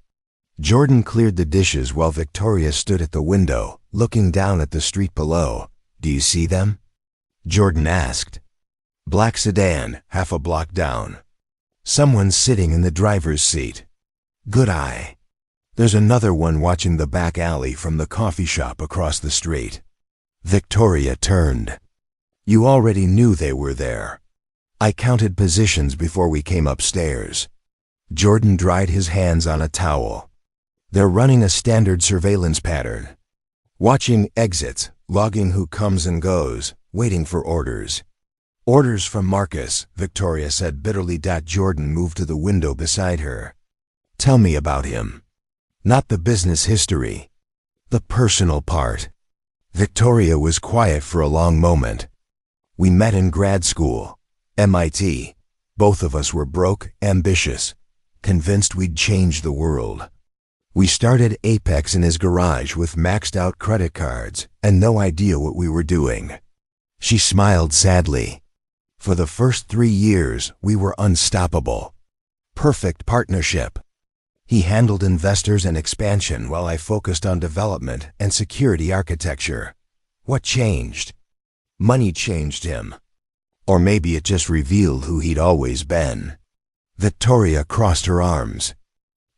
Jordan cleared the dishes while Victoria stood at the window, looking down at the street below. "Do you see them?" Jordan asked. "Black sedan, half a block down. Someone's sitting in the driver's seat." "Good eye." "There's another one watching the back alley from the coffee shop across the street." Victoria turned. "You already knew they were there. I counted positions before we came upstairs." Jordan dried his hands on a towel. "They're running a standard surveillance pattern. Watching exits, logging who comes and goes, waiting for orders." "Orders from Marcus," Victoria said bitterly. Jordan moved to the window beside her. "Tell me about him. Not the business history. The personal part." Victoria was quiet for a long moment. "We met in grad school, MIT. Both of us were broke, ambitious, convinced we'd change the world. We started Apex in his garage with maxed out credit cards and no idea what we were doing." She smiled sadly. "For the first 3 years, we were unstoppable. Perfect partnership. He handled investors and expansion while I focused on development and security architecture. What changed? Money changed him. Or maybe it just revealed who he'd always been." Victoria crossed her arms.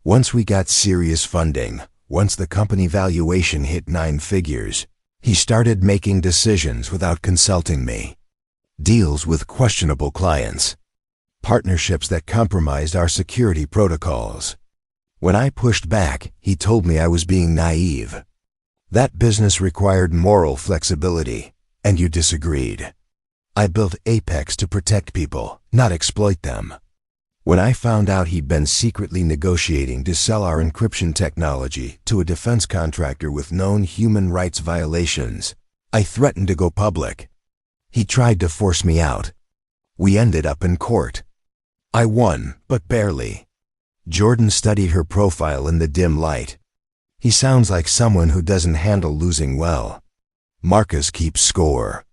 "Once we got serious funding, once the company valuation hit 9 figures, he started making decisions without consulting me. Deals with questionable clients. Partnerships that compromised our security protocols. When I pushed back, he told me I was being naive. That business required moral flexibility, and you disagreed. I built Apex to protect people, not exploit them. When I found out he'd been secretly negotiating to sell our encryption technology to a defense contractor with known human rights violations, I threatened to go public. He tried to force me out. We ended up in court. I won, but barely." Jordan studied her profile in the dim light. "He sounds like someone who doesn't handle losing well. Marcus keeps score.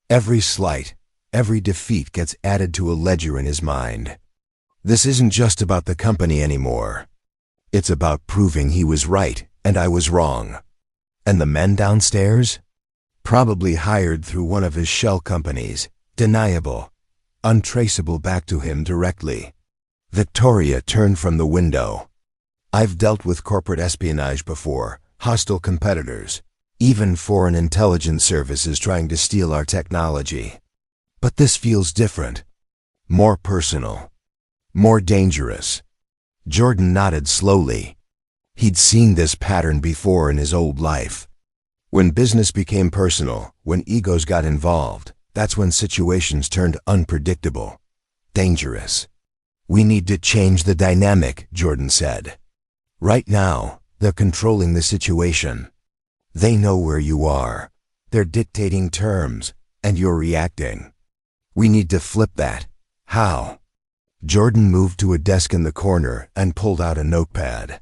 Every slight, every defeat gets added to a ledger in his mind. This isn't just about the company anymore. It's about proving he was right and I was wrong." "And the men downstairs?" "Probably hired through one of his shell companies, deniable, untraceable back to him directly." Victoria turned from the window. "I've dealt with corporate espionage before, hostile competitors, even foreign intelligence services trying to steal our technology. But this feels different. More personal. More dangerous." Jordan nodded slowly. He'd seen this pattern before in his old life. When business became personal, when egos got involved, that's when situations turned unpredictable. Dangerous. "We need to change the dynamic," Jordan said. "Right now, they're controlling the situation. They know where you are. They're dictating terms, and you're reacting. We need to flip that. How?" Jordan moved to a desk in the corner and pulled out a notepad.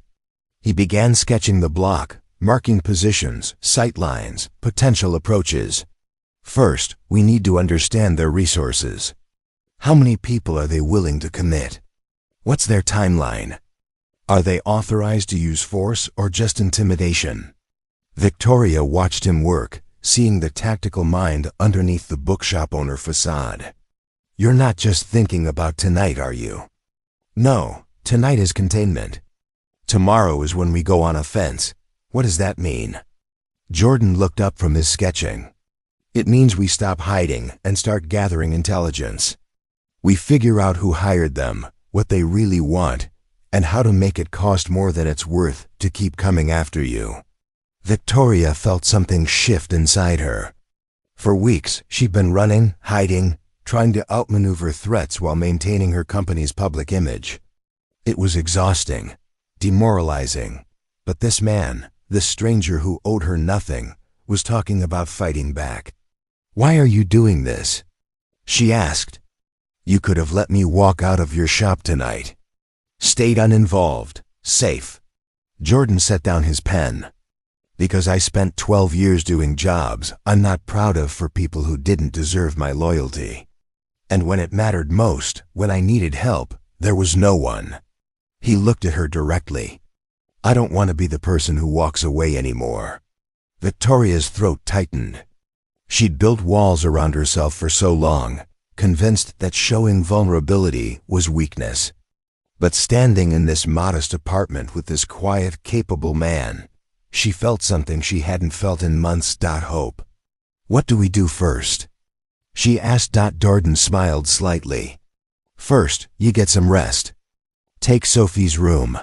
He began sketching the block, marking positions, sight lines, potential approaches. "First, we need to understand their resources. How many people are they willing to commit? What's their timeline? Are they authorized to use force or just intimidation?" Victoria watched him work, seeing the tactical mind underneath the bookshop owner facade. "You're not just thinking about tonight, are you?" "No, tonight is containment. Tomorrow is when we go on offense. What does that mean?" Jordan looked up from his sketching. "It means we stop hiding and start gathering intelligence. We figure out who hired them, what they really want, and how to make it cost more than it's worth to keep coming after you." Victoria felt something shift inside her. For weeks, she'd been running, hiding, trying to outmaneuver threats while maintaining her company's public image. It was exhausting, demoralizing. But this man, this stranger who owed her nothing, was talking about fighting back. "Why are you doing this?" she asked. You could have let me walk out of your shop tonight. Stayed uninvolved, safe. Jordan set down his pen. Because I spent 12 years doing jobs I'm not proud of for people who didn't deserve my loyalty. And when it mattered most, when I needed help, there was no one. He looked at her directly. I don't want to be the person who walks away anymore. Victoria's throat tightened. She'd built walls around herself for so long, convinced that showing vulnerability was weakness. But standing in this modest apartment with this quiet, capable man, she felt something she hadn't felt in months. Hope. What do we do first? She asked. Jordan smiled slightly. First, you get some rest. Take Sophie's room.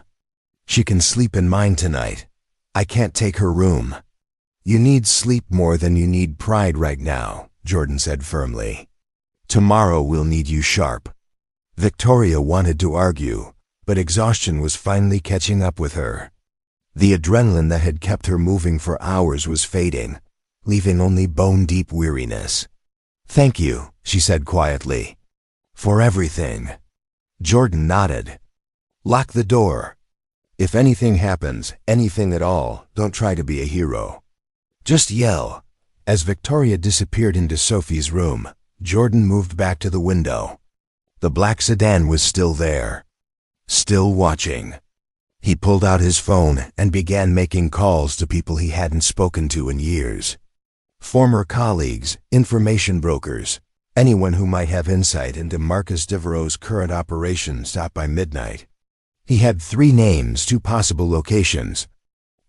She can sleep in mine tonight. I can't take her room. You need sleep more than you need pride right now, Jordan said firmly. Tomorrow we'll need you sharp. Victoria wanted to argue, but exhaustion was finally catching up with her. The adrenaline that had kept her moving for hours was fading, leaving only bone-deep weariness. Thank you, she said quietly. For everything. Jordan nodded. Lock the door. If anything happens, anything at all, don't try to be a hero. Just yell. As Victoria disappeared into Sophie's room, Jordan moved back to the window. The black sedan was still there. Still watching. He pulled out his phone and began making calls to people he hadn't spoken to in years. Former colleagues, information brokers, anyone who might have insight into Marcus Devereaux's current operations. By midnight, he had 3 names, 2 possible locations,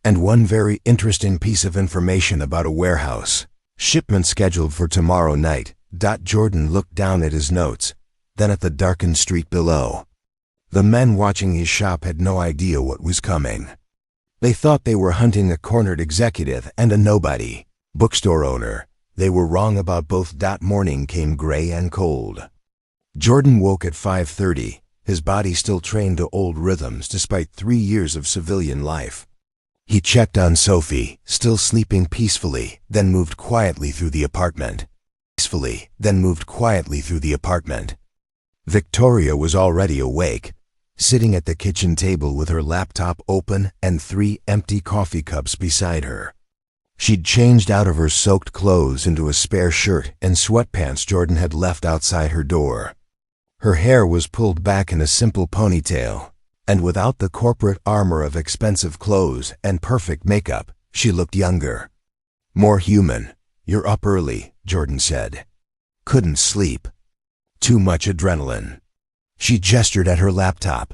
and one very interesting piece of information about a warehouse. Shipment scheduled for tomorrow night. Jordan looked down at his notes, then at the darkened street below. The men watching his shop had no idea what was coming. They thought they were hunting a cornered executive and a nobody, bookstore owner. They were wrong about both. Morning came gray and cold. Jordan woke at 5:30, his body still trained to old rhythms despite 3 years of civilian life. He checked on Sophie, still sleeping peacefully, then moved quietly through the apartment. Victoria was already awake, sitting at the kitchen table with her laptop open and 3 empty coffee cups beside her. She'd changed out of her soaked clothes into a spare shirt and sweatpants Jordan had left outside her door. Her hair was pulled back in a simple ponytail, and without the corporate armor of expensive clothes and perfect makeup, she looked younger. More human. You're up early, Jordan said. Couldn't sleep. Too much adrenaline. She gestured at her laptop.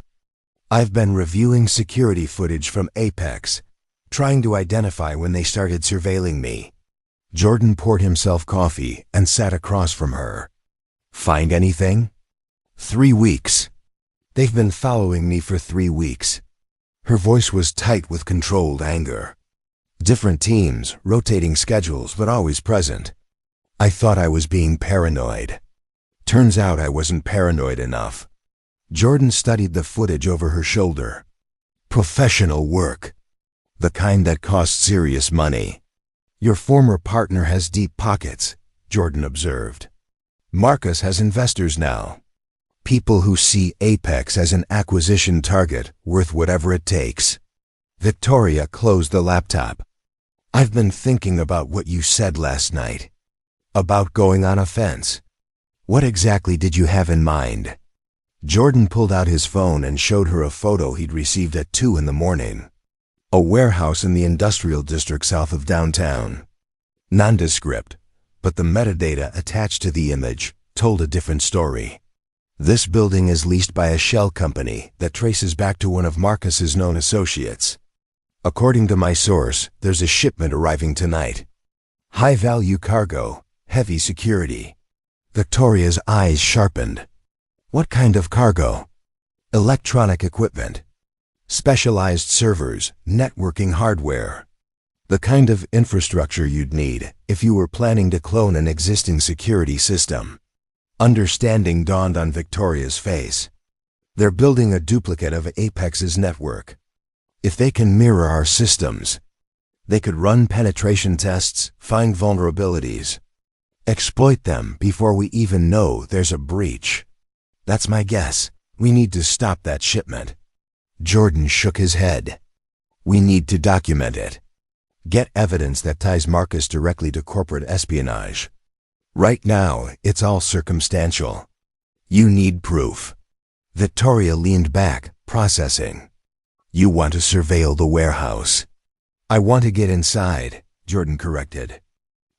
I've been reviewing security footage from Apex, trying to identify when they started surveilling me. Jordan poured himself coffee and sat across from her. Find anything? 3 weeks. They've been following me for 3 weeks. Her voice was tight with controlled anger. Different teams, rotating schedules, but always present. I thought I was being paranoid. Turns out I wasn't paranoid enough. Jordan studied the footage over her shoulder. Professional work. The kind that costs serious money. Your former partner has deep pockets, Jordan observed. Marcus has investors now. People who see Apex as an acquisition target worth whatever it takes. Victoria closed the laptop. I've been thinking about what you said last night. About going on offense. What exactly did you have in mind? Jordan pulled out his phone and showed her a photo he'd received at 2 in the morning. A warehouse in the industrial district south of downtown. Nondescript, but the metadata attached to the image told a different story. This building is leased by a shell company that traces back to one of Marcus's known associates. According to my source, there's a shipment arriving tonight. High-value cargo, heavy security. Victoria's eyes sharpened. What kind of cargo? Electronic equipment. Specialized servers, networking hardware. The kind of infrastructure you'd need if you were planning to clone an existing security system. Understanding dawned on Victoria's face. They're building a duplicate of Apex's network. If they can mirror our systems, they could run penetration tests, find vulnerabilities, exploit them before we even know there's a breach. That's my guess. We need to stop that shipment. Jordan shook his head. We need to document it. Get evidence that ties Marcus directly to corporate espionage. Right now, it's all circumstantial. You need proof. Victoria leaned back, processing. You want to surveil the warehouse. I want to get inside, Jordan corrected.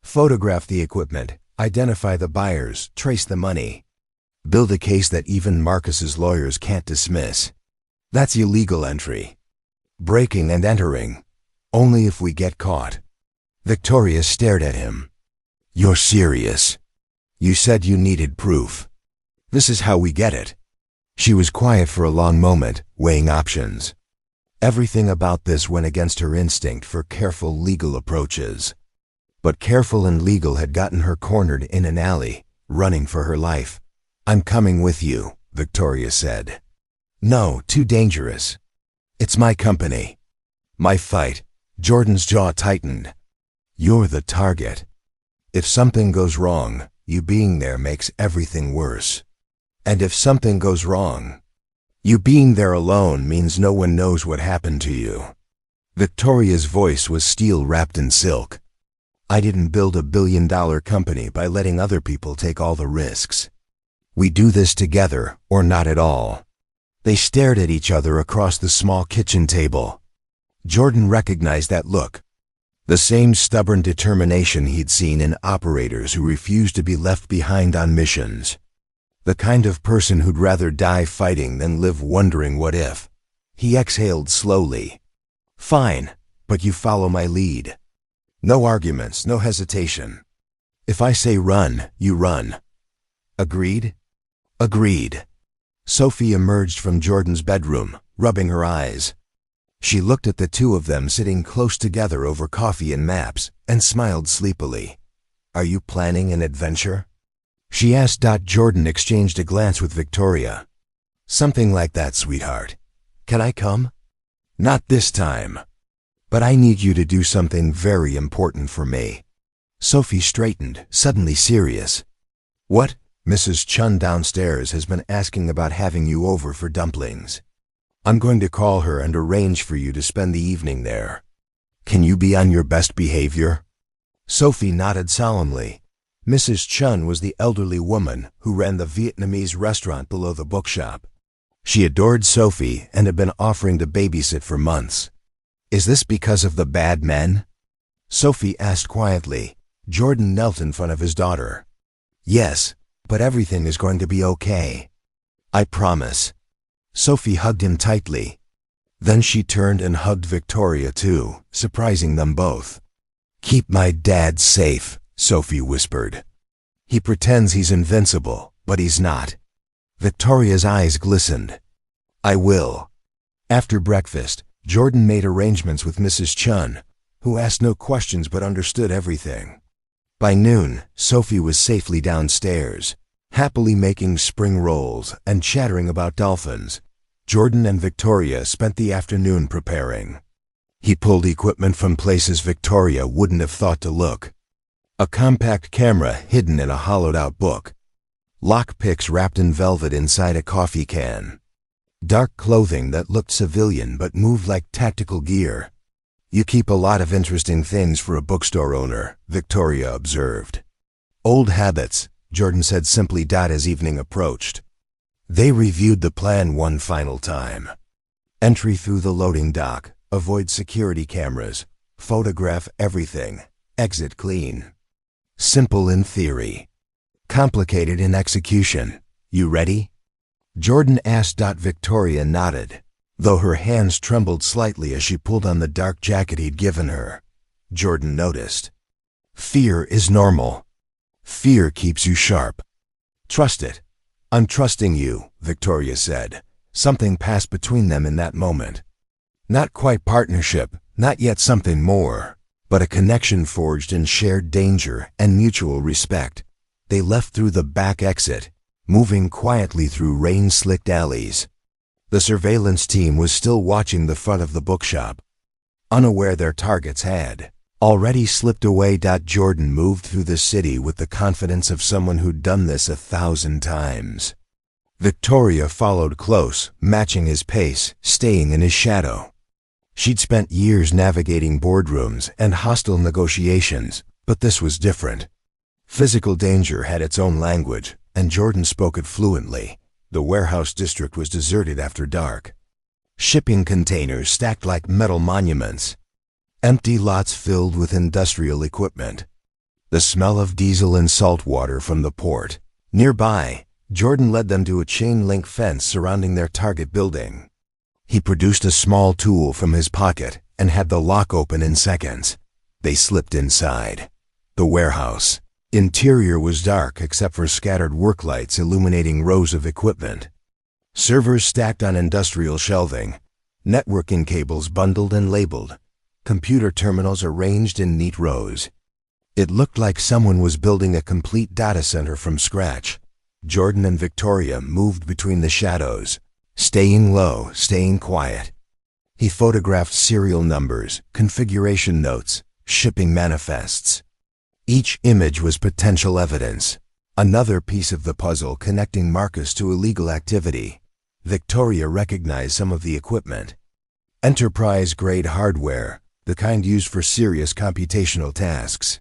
Photograph the equipment, identify the buyers, trace the money. Build a case that even Marcus's lawyers can't dismiss. That's illegal entry. Breaking and entering. Only if we get caught. Victoria stared at him. You're serious. You said you needed proof. This is how we get it. She was quiet for a long moment, weighing options. Everything about this went against her instinct for careful legal approaches. But careful and legal had gotten her cornered in an alley, running for her life. I'm coming with you, Victoria said. No, too dangerous. It's my company. My fight. Jordan's jaw tightened. You're the target. If something goes wrong, you being there makes everything worse. And if something goes wrong, you being there alone means no one knows what happened to you. Victoria's voice was steel wrapped in silk. I didn't build a billion-dollar company by letting other people take all the risks. We do this together, or not at all. They stared at each other across the small kitchen table. Jordan recognized that look. The same stubborn determination he'd seen in operators who refused to be left behind on missions. The kind of person who'd rather die fighting than live wondering what if. He exhaled slowly. Fine, but you follow my lead. No arguments, no hesitation. If I say run, you run. Agreed? Agreed. Sophie emerged from Jordan's bedroom, rubbing her eyes. She looked at the two of them sitting close together over coffee and maps, and smiled sleepily. Are you planning an adventure? She asked. Jordan exchanged a glance with Victoria. Something like that, sweetheart. Can I come? Not this time. But I need you to do something very important for me. Sophie straightened, suddenly serious. What? Mrs. Chun downstairs has been asking about having you over for dumplings. I'm going to call her and arrange for you to spend the evening there. Can you be on your best behavior? Sophie nodded solemnly. Mrs. Chun was the elderly woman who ran the Vietnamese restaurant below the bookshop. She adored Sophie and had been offering to babysit for months. Is this because of the bad men? Sophie asked quietly. Jordan knelt in front of his daughter. Yes, but everything is going to be okay. I promise. Sophie hugged him tightly. Then she turned and hugged Victoria too, surprising them both. Keep my dad safe, Sophie whispered. He pretends he's invincible, but he's not. Victoria's eyes glistened. I will. After breakfast, Jordan made arrangements with Mrs. Chun, who asked no questions but understood everything. By noon, Sophie was safely downstairs, happily making spring rolls and chattering about dolphins. Jordan and Victoria spent the afternoon preparing. He pulled equipment from places Victoria wouldn't have thought to look. A compact camera hidden in a hollowed-out book. Lockpicks wrapped in velvet inside a coffee can. Dark clothing that looked civilian but moved like tactical gear. You keep a lot of interesting things for a bookstore owner, Victoria observed. Old habits, Jordan said simply. As evening approached, they reviewed the plan one final time. Entry through the loading dock, avoid security cameras, photograph everything, exit clean. Simple in theory. Complicated in execution. You ready? Jordan asked. Victoria nodded, though her hands trembled slightly as she pulled on the dark jacket he'd given her. Jordan noticed. Fear is normal. Fear keeps you sharp. Trust it. I'm trusting you, Victoria said. Something passed between them in that moment. Not quite partnership, not yet something more, but a connection forged in shared danger and mutual respect. They left through the back exit, moving quietly through rain-slicked alleys. The surveillance team was still watching the front of the bookshop, unaware their targets had already slipped away. Jordan moved through the city with the confidence of someone who'd done this 1,000 times. Victoria followed close, matching his pace, staying in his shadow. She'd spent years navigating boardrooms and hostile negotiations, but this was different. Physical danger had its own language, and Jordan spoke it fluently. The warehouse district was deserted after dark. Shipping containers stacked like metal monuments. Empty lots filled with industrial equipment. The smell of diesel and salt water from the port. Nearby, Jordan led them to a chain-link fence surrounding their target building. He produced a small tool from his pocket and had the lock open in seconds. They slipped inside. The warehouse. Interior was dark except for scattered work lights illuminating rows of equipment. Servers stacked on industrial shelving. Networking cables bundled and labeled. Computer terminals arranged in neat rows. It looked like someone was building a complete data center from scratch. Jordan and Victoria moved between the shadows, staying low, staying quiet. He photographed serial numbers, configuration notes, shipping manifests. Each image was potential evidence, another piece of the puzzle connecting Marcus to illegal activity. Victoria recognized some of the equipment. Enterprise-grade hardware, the kind used for serious computational tasks.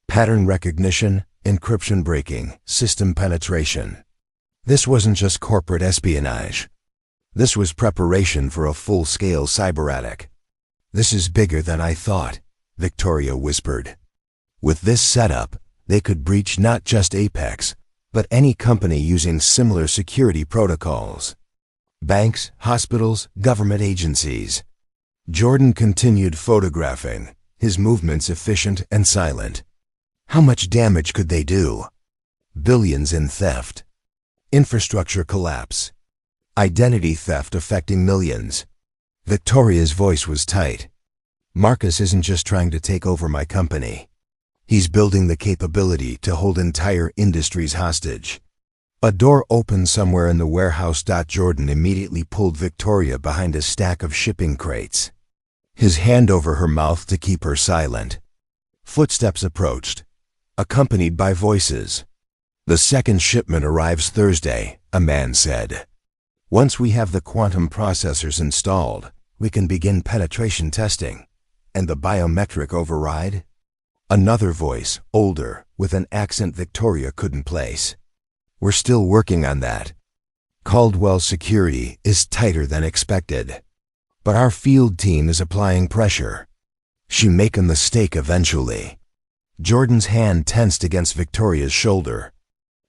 Pattern recognition, encryption breaking, system penetration. This wasn't just corporate espionage. This was preparation for a full-scale cyberattack. "This is bigger than I thought," Victoria whispered. With this setup, they could breach not just Apex, but any company using similar security protocols. Banks, hospitals, government agencies. Jordan continued photographing, his movements efficient and silent. How much damage could they do? Billions in theft. Infrastructure collapse. Identity theft affecting millions. Victoria's voice was tight. "Marcus isn't just trying to take over my company. He's building the capability to hold entire industries hostage." A door opened somewhere in the warehouse. Jordan immediately pulled Victoria behind a stack of shipping crates, his hand over her mouth to keep her silent. Footsteps approached, accompanied by voices. "The second shipment arrives Thursday," a man said. "Once we have the quantum processors installed, we can begin penetration testing." "And the biometric override?" Another voice, older, with an accent Victoria couldn't place. "We're still working on that. Caldwell Security is tighter than expected. But our field team is applying pressure. She make a mistake eventually." Jordan's hand tensed against Victoria's shoulder.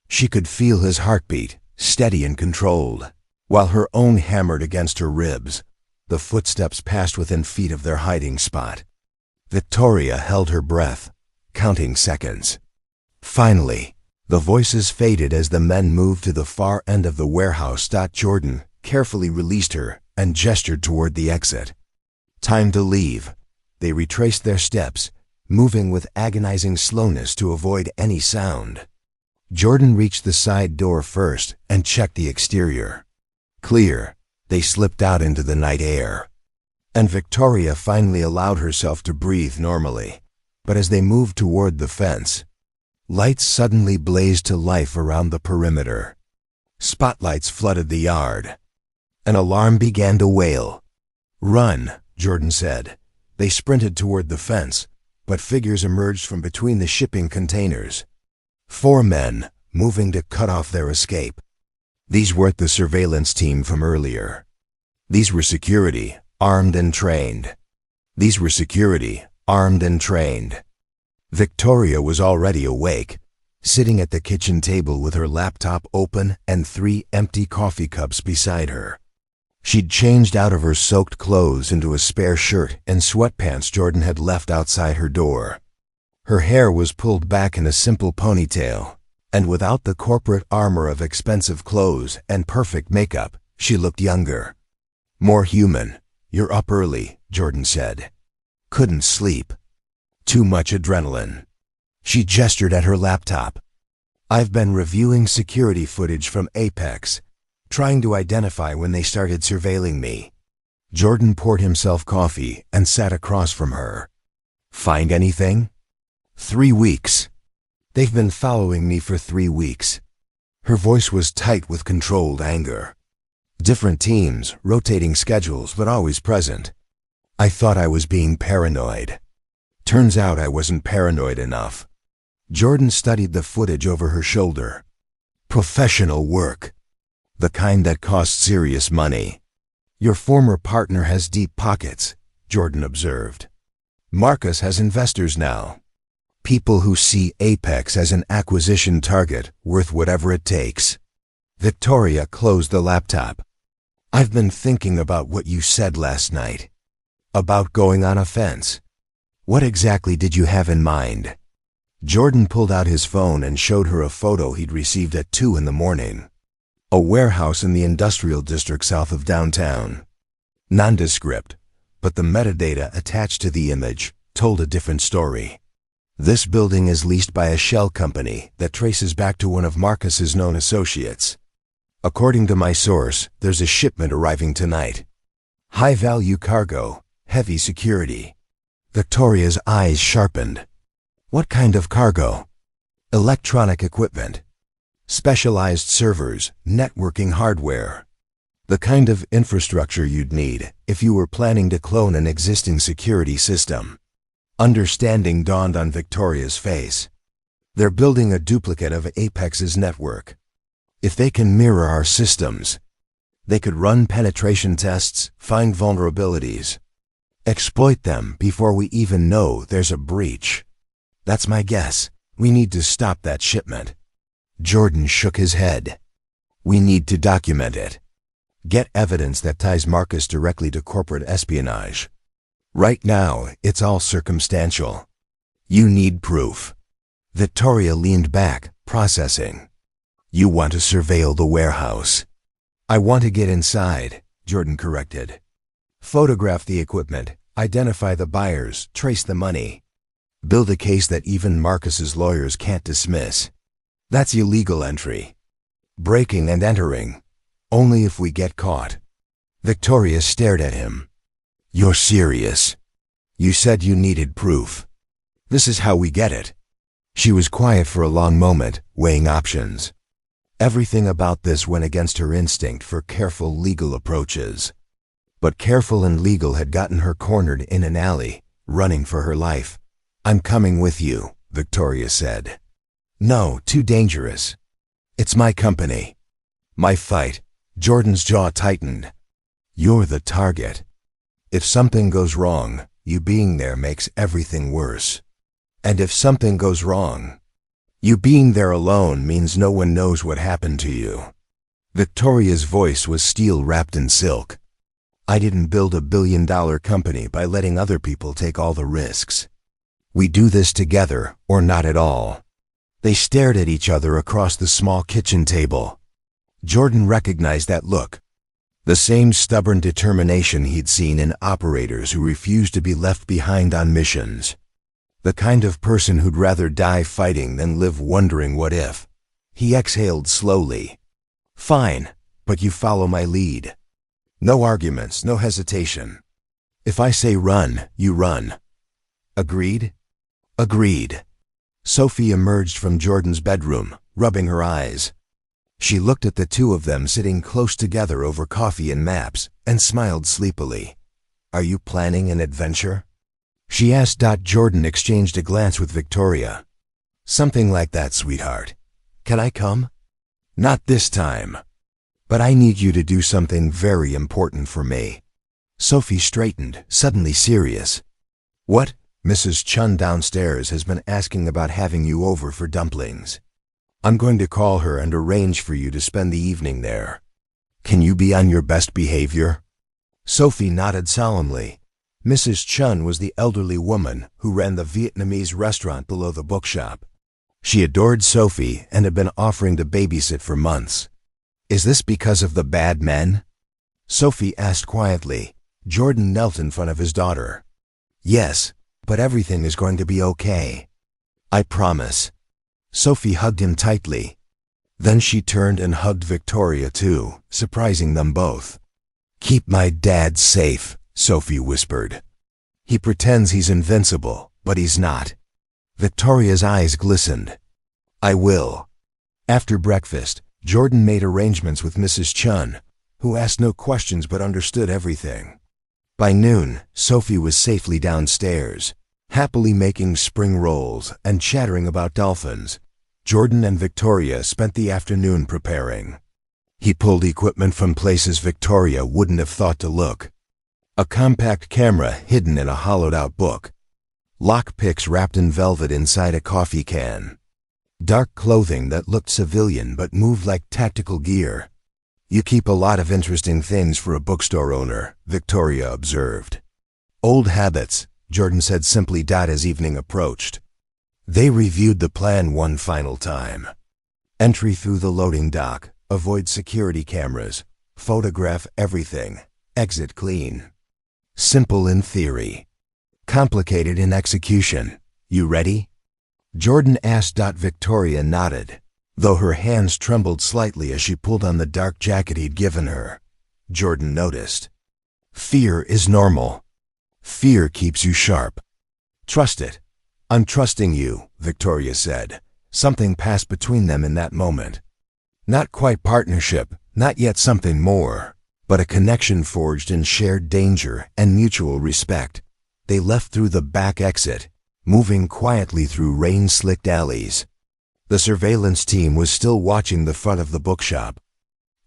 She could feel his heartbeat, steady and controlled, while her own hammered against her ribs. The footsteps passed within feet of their hiding spot. Victoria held her breath, counting seconds. Finally, the voices faded as the men moved to the far end of the warehouse. Jordan carefully released her and gestured toward the exit. Time to leave. They retraced their steps, moving with agonizing slowness to avoid any sound. Jordan reached the side door first and checked the exterior. Clear. They slipped out into the night air. And Victoria finally allowed herself to breathe normally. But as they moved toward the fence, lights suddenly blazed to life around the perimeter. Spotlights flooded the yard. An alarm began to wail. "Run," Jordan said. They sprinted toward the fence, but figures emerged from between the shipping containers. 4 men, moving to cut off their escape. These weren't the surveillance team from earlier. These were security, armed and trained. These were security, armed and trained. Victoria was already awake, sitting at the kitchen table with her laptop open and 3 empty coffee cups beside her. She'd changed out of her soaked clothes into a spare shirt and sweatpants Jordan had left outside her door. Her hair was pulled back in a simple ponytail, and without the corporate armor of expensive clothes and perfect makeup, she looked younger. More human. "You're up early," Jordan said. "Couldn't sleep. Too much adrenaline." She gestured at her laptop. "I've been reviewing security footage from Apex, trying to identify when they started surveilling me." Jordan poured himself coffee and sat across from her. "Find anything?" 3 weeks. They've been following me for 3 weeks. Her voice was tight with controlled anger. Different teams, rotating schedules, but always present. I thought I was being paranoid. Turns out I wasn't paranoid enough. Jordan studied the footage over her shoulder. Professional work. The kind that costs serious money. Your former partner has deep pockets, Jordan observed. Marcus has investors now. People who see Apex as an acquisition target worth whatever it takes. Victoria closed the laptop. I've been thinking about what you said last night. About going on offense. What exactly did you have in mind? Jordan pulled out his phone and showed her a photo he'd received at 2 in the morning. A warehouse in the industrial district south of downtown. Nondescript, but the metadata attached to the image told a different story. This building is leased by a shell company that traces back to one of Marcus's known associates. According to my source, there's a shipment arriving tonight. High-value cargo, heavy security. Victoria's eyes sharpened. What kind of cargo? Electronic equipment. Specialized servers, networking hardware. The kind of infrastructure you'd need if you were planning to clone an existing security system. Understanding dawned on Victoria's face. They're building a duplicate of Apex's network. If they can mirror our systems, they could run penetration tests, find vulnerabilities, exploit them before we even know there's a breach. That's my guess. We need to stop that shipment. Jordan shook his head. We need to document it. Get evidence that ties Marcus directly to corporate espionage. Right now, it's all circumstantial. You need proof. Victoria leaned back, processing. You want to surveil the warehouse. I want to get inside, Jordan corrected. Photograph the equipment, identify the buyers, trace the money. Build a case that even Marcus's lawyers can't dismiss. That's illegal entry. Breaking and entering. Only if we get caught. Victoria stared at him. You're serious. You said you needed proof. This is how we get it. She was quiet for a long moment, weighing options. Everything about this went against her instinct for careful legal approaches. But careful and legal had gotten her cornered in an alley, running for her life. I'm coming with you, Victoria said. No, too dangerous. It's my company. My fight. Jordan's jaw tightened. You're the target. If something goes wrong, you being there makes everything worse. And if something goes wrong, you being there alone means no one knows what happened to you. Victoria's voice was steel wrapped in silk. I didn't build a billion-dollar company by letting other people take all the risks. We do this together or not at all. They stared at each other across the small kitchen table. Jordan recognized that look. The same stubborn determination he'd seen in operators who refused to be left behind on missions. The kind of person who'd rather die fighting than live wondering what if. He exhaled slowly. Fine, but you follow my lead. No arguments, no hesitation. If I say run, you run. Agreed? Agreed. Sophie emerged from Jordan's bedroom, rubbing her eyes. She looked at the two of them sitting close together over coffee and maps, and smiled sleepily. Are you planning an adventure? She asked. Jordan exchanged a glance with Victoria. Something like that, sweetheart. Can I come? Not this time. But I need you to do something very important for me. Sophie straightened, suddenly serious. What? Mrs. Chun downstairs has been asking about having you over for dumplings. I'm going to call her and arrange for you to spend the evening there. Can you be on your best behavior? Sophie nodded solemnly. Mrs. Chun was the elderly woman who ran the Vietnamese restaurant below the bookshop. She adored Sophie and had been offering to babysit for months. Is this because of the bad men? Sophie asked quietly. Jordan knelt in front of his daughter. Yes, but everything is going to be okay. I promise. Sophie hugged him tightly. Then she turned and hugged Victoria too, surprising them both. Keep my dad safe, Sophie whispered. He pretends he's invincible, but he's not. Victoria's eyes glistened. I will. After breakfast, Jordan made arrangements with Mrs. Chun, who asked no questions but understood everything. By noon, Sophie was safely downstairs, happily making spring rolls and chattering about dolphins. Jordan and Victoria spent the afternoon preparing. He pulled equipment from places Victoria wouldn't have thought to look. A compact camera hidden in a hollowed-out book. Lockpicks wrapped in velvet inside a coffee can. Dark clothing that looked civilian but moved like tactical gear. "You keep a lot of interesting things for a bookstore owner," Victoria observed. "Old habits," Jordan said simply. As evening approached, they reviewed the plan one final time. Entry through the loading dock, avoid security cameras, photograph everything, exit clean. Simple in theory, complicated in execution. "You ready?" Jordan asked. Victoria nodded, though her hands trembled slightly as she pulled on the dark jacket he'd given her. Jordan noticed. "Fear is normal. Fear keeps you sharp. Trust it." "I'm trusting you," Victoria said. Something passed between them in that moment. Not quite partnership, not yet something more, but a connection forged in shared danger and mutual respect. They left through the back exit, moving quietly through rain-slicked alleys. The surveillance team was still watching the front of the bookshop,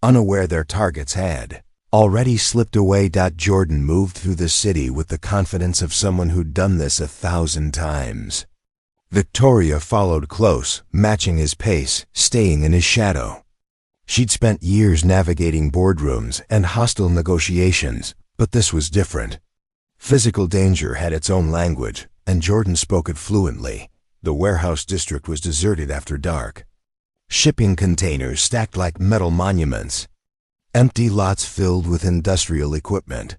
unaware their targets had already slipped away. Jordan moved through the city with the confidence of someone who'd done this 1,000 times. Victoria followed close, matching his pace, staying in his shadow. She'd spent years navigating boardrooms and hostile negotiations, but this was different. Physical danger had its own language, and Jordan spoke it fluently. The warehouse district was deserted after dark. Shipping containers stacked like metal monuments. Empty lots filled with industrial equipment.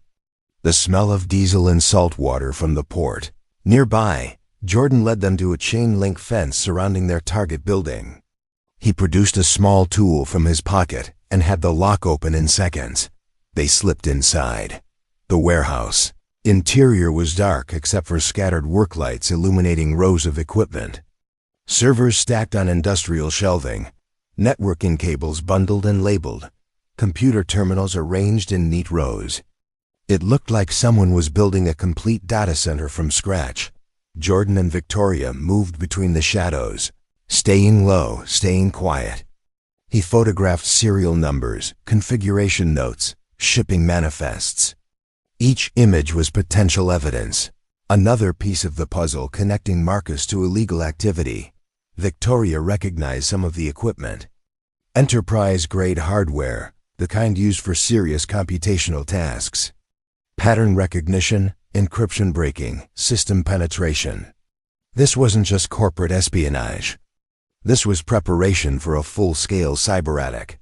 The smell of diesel and salt water from the port. Nearby, Jordan led them to a chain-link fence surrounding their target building. He produced a small tool from his pocket and had the lock open in seconds. They slipped inside. The warehouse. Interior was dark except for scattered work lights illuminating rows of equipment. Servers stacked on industrial shelving. Networking cables bundled and labeled. Computer terminals arranged in neat rows. It looked like someone was building a complete data center from scratch. Jordan and Victoria moved between the shadows, staying low, staying quiet. He photographed serial numbers, configuration notes, shipping manifests. Each image was potential evidence, another piece of the puzzle connecting Marcus to illegal activity. Victoria recognized some of the equipment. Enterprise-grade hardware, the kind used for serious computational tasks. Pattern recognition, encryption breaking, system penetration. This wasn't just corporate espionage. This was preparation for a full-scale cyber-attack.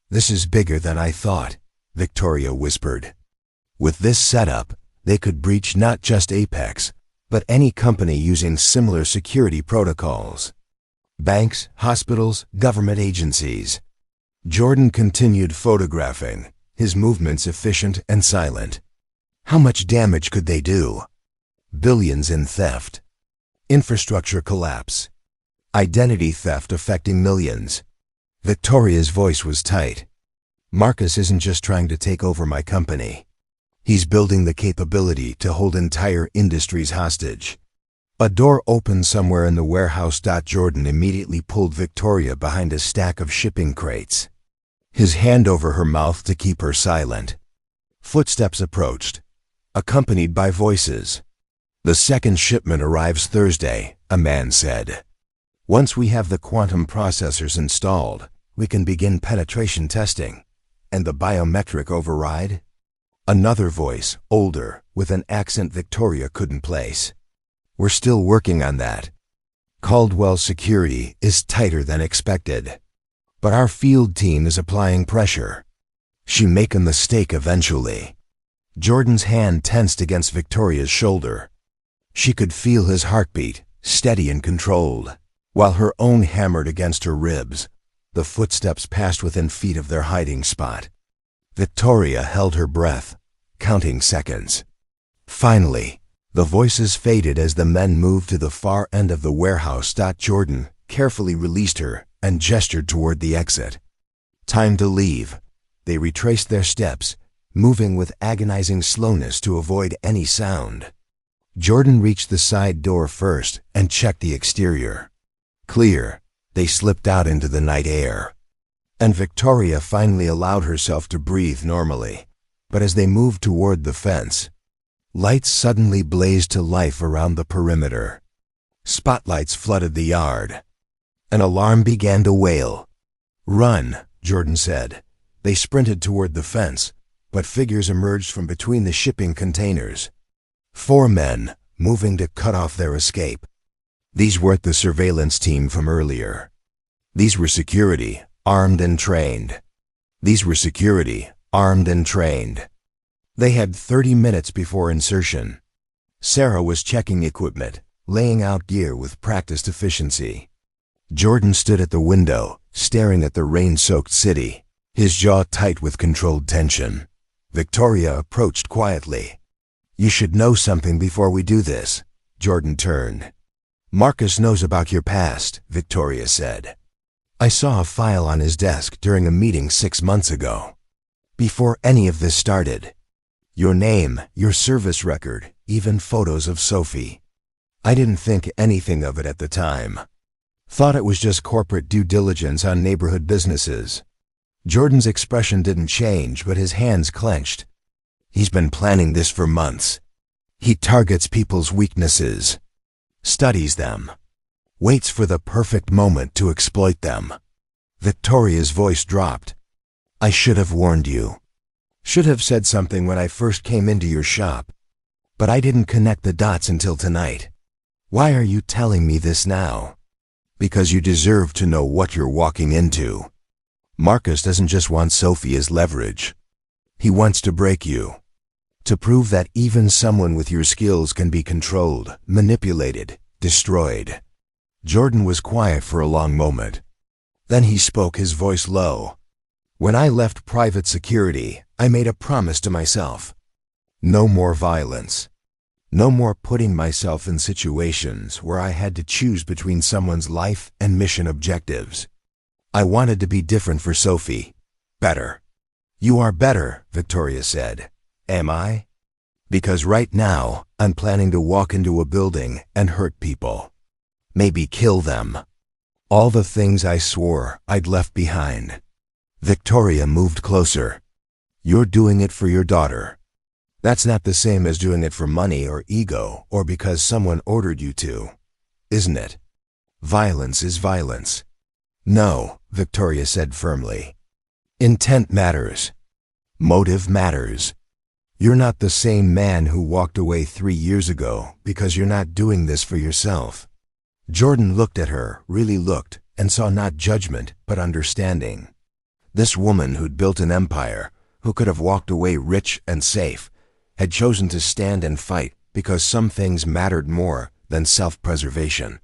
"This is bigger than I thought," Victoria whispered. With this setup, they could breach not just Apex, but any company using similar security protocols. Banks, hospitals, government agencies. Jordan continued photographing, his movements efficient and silent. How much damage could they do? Billions in theft. Infrastructure collapse. Identity theft affecting millions. Victoria's voice was tight. "Marcus isn't just trying to take over my company. He's building the capability to hold entire industries hostage." A door opened somewhere in the warehouse. Jordan immediately pulled Victoria behind a stack of shipping crates, his hand over her mouth to keep her silent. Footsteps approached, accompanied by voices. "The second shipment arrives Thursday," a man said. "Once we have the quantum processors installed, we can begin penetration testing." "And the biometric override?" Another voice, older, with an accent Victoria couldn't place. "We're still working on that. Caldwell security is tighter than expected. But our field team is applying pressure. She make a mistake eventually." Jordan's hand tensed against Victoria's shoulder. She could feel his heartbeat, steady and controlled, while her own hammered against her ribs. The footsteps passed within feet of their hiding spot. Victoria held her breath, counting seconds. Finally, the voices faded as the men moved to the far end of the warehouse. Jordan carefully released her and gestured toward the exit. Time to leave. They retraced their steps, moving with agonizing slowness to avoid any sound. Jordan reached the side door first and checked the exterior. Clear. They slipped out into the night air. And Victoria finally allowed herself to breathe normally. But as they moved toward the fence, lights suddenly blazed to life around the perimeter. Spotlights flooded the yard. An alarm began to wail. "Run," Jordan said. They sprinted toward the fence, but figures emerged from between the shipping containers. 4 men, moving to cut off their escape. These weren't the surveillance team from earlier. These were security, armed and trained. They had 30 minutes before insertion. Sarah was checking equipment, laying out gear with practiced efficiency. Jordan stood at the window, staring at the rain-soaked city, his jaw tight with controlled tension. Victoria approached quietly. "You should know something before we do this." Jordan turned. "Marcus knows about your past," Victoria said. "I saw a file on his desk during a meeting 6 months ago. Before any of this started. Your name, your service record, even photos of Sophie. I didn't think anything of it at the time. Thought it was just corporate due diligence on neighborhood businesses." Jordan's expression didn't change, but his hands clenched. "He's been planning this for months. He targets people's weaknesses, studies them, waits for the perfect moment to exploit them." Victoria's voice dropped. "I should have warned you. Should have said something when I first came into your shop. But I didn't connect the dots until tonight. Why are you telling me this now? Because you deserve to know what you're walking into. Marcus doesn't just want Sophie as leverage. He wants to break you. To prove that even someone with your skills can be controlled, manipulated, destroyed." Jordan was quiet for a long moment. Then he spoke, his voice low. "When I left private security, I made a promise to myself. No more violence. No more putting myself in situations where I had to choose between someone's life and mission objectives. I wanted to be different for Sophie. Better." "You are better," Victoria said. "Am I? Because right now, I'm planning to walk into a building and hurt people. Maybe kill them. All the things I swore I'd left behind." Victoria moved closer. "You're doing it for your daughter. That's not the same as doing it for money or ego or because someone ordered you to, isn't it? Violence is violence." "No," Victoria said firmly. "Intent matters. Motive matters. You're not the same man who walked away 3 years ago because you're not doing this for yourself." Jordan looked at her, really looked, and saw not judgment, but understanding. This woman who'd built an empire, who could have walked away rich and safe, had chosen to stand and fight because some things mattered more than self-preservation.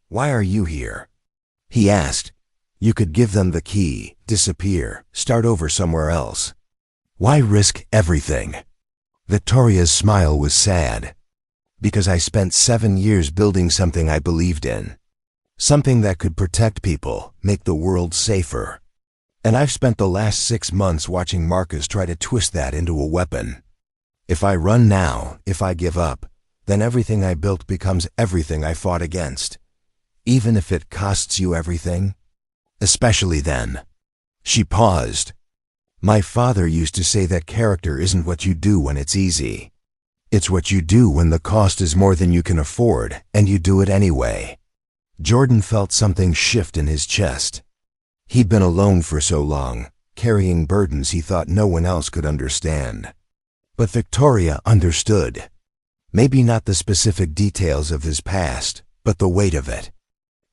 "Why are you here?" he asked. "You could give them the key, disappear, start over somewhere else. Why risk everything?" Victoria's smile was sad. "Because I spent 7 years building something I believed in. Something that could protect people, make the world safer. And I've spent the last 6 months watching Marcus try to twist that into a weapon. If I run now, if I give up, then everything I built becomes everything I fought against. Even if it costs you everything. Especially then." She paused. "My father used to say that character isn't what you do when it's easy. It's what you do when the cost is more than you can afford, and you do it anyway." Jordan felt something shift in his chest. He'd been alone for so long, carrying burdens he thought no one else could understand. But Victoria understood. Maybe not the specific details of his past, but the weight of it.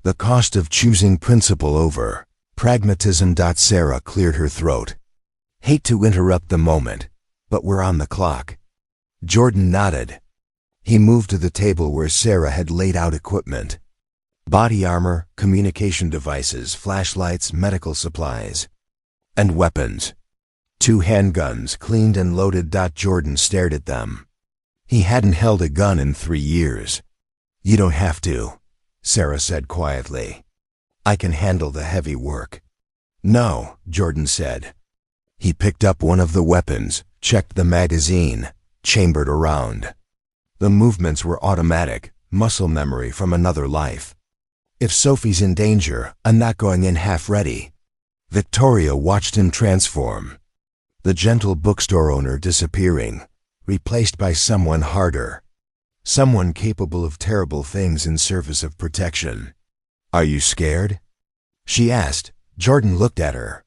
The cost of choosing principle over pragmatism. Sarah cleared her throat. "Hate to interrupt the moment, but we're on the clock." Jordan nodded. He moved to the table where Sarah had laid out equipment. Body armor, communication devices, flashlights, medical supplies. And weapons. 2 handguns, cleaned and loaded. Jordan stared at them. He hadn't held a gun in 3 years. "You don't have to," Sarah said quietly. "I can handle the heavy work." No, Jordan said. He picked up one of the weapons, checked the magazine, chambered around. The movements were automatic, muscle memory from another life. If Sophie's in danger, I'm not going in half-ready. Victoria watched him transform. The gentle bookstore owner disappearing, replaced by someone harder. Someone capable of terrible things in service of protection. Are you scared? She asked. Jordan looked at her.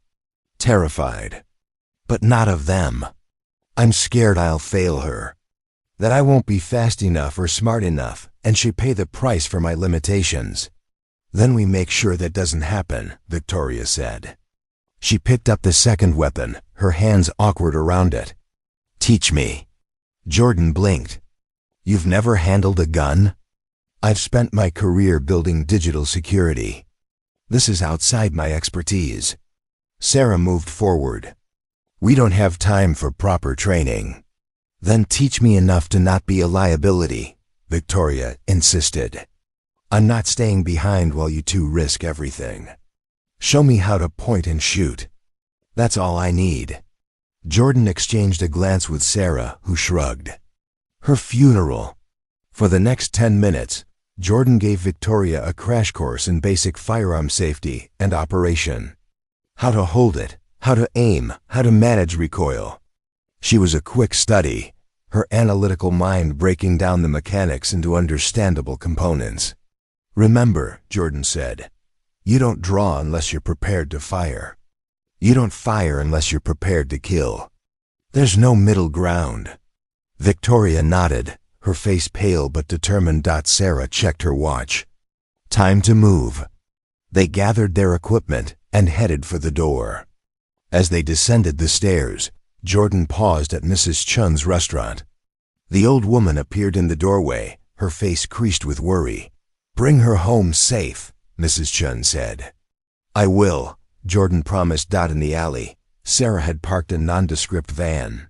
Terrified. But not of them. I'm scared I'll fail her. That I won't be fast enough or smart enough, and she'll pay the price for my limitations. Then we make sure that doesn't happen, Victoria said. She picked up the second weapon, her hands awkward around it. Teach me. Jordan blinked. You've never handled a gun? I've spent my career building digital security. This is outside my expertise. Sarah moved forward. We don't have time for proper training. Then teach me enough to not be a liability, Victoria insisted. I'm not staying behind while you two risk everything. Show me how to point and shoot. That's all I need. Jordan exchanged a glance with Sarah, who shrugged. Her funeral. For the next 10 minutes, Jordan gave Victoria a crash course in basic firearm safety and operation. How to hold it, how to aim, how to manage recoil. She was a quick study, her analytical mind breaking down the mechanics into understandable components. Remember, Jordan said, you don't draw unless you're prepared to fire. You don't fire unless you're prepared to kill. There's no middle ground. Victoria nodded, her face pale but determined. Sarah checked her watch. Time to move. They gathered their equipment and headed for the door. As they descended the stairs, Jordan paused at Mrs. Chun's restaurant. The old woman appeared in the doorway, her face creased with worry. Bring her home safe, Mrs. Chun said. I will, Jordan promised. In the alley, Sarah had parked a nondescript van.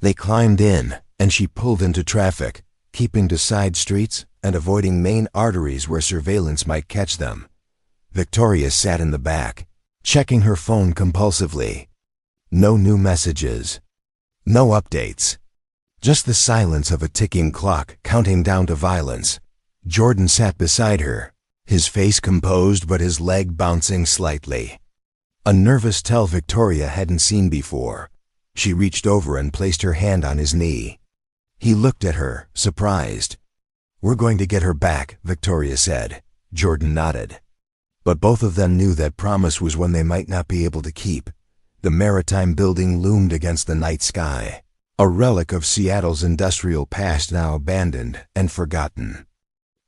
They climbed in, and she pulled into traffic, keeping to side streets and avoiding main arteries where surveillance might catch them. Victoria sat in the back, checking her phone compulsively. No new messages. No updates. Just the silence of a ticking clock counting down to violence. Jordan sat beside her, his face composed but his leg bouncing slightly. A nervous tell Victoria hadn't seen before. She reached over and placed her hand on his knee. He looked at her, surprised. We're going to get her back, Victoria said. Jordan nodded. But both of them knew that promise was one they might not be able to keep. The Maritime building loomed against the night sky, a relic of Seattle's industrial past now abandoned and forgotten.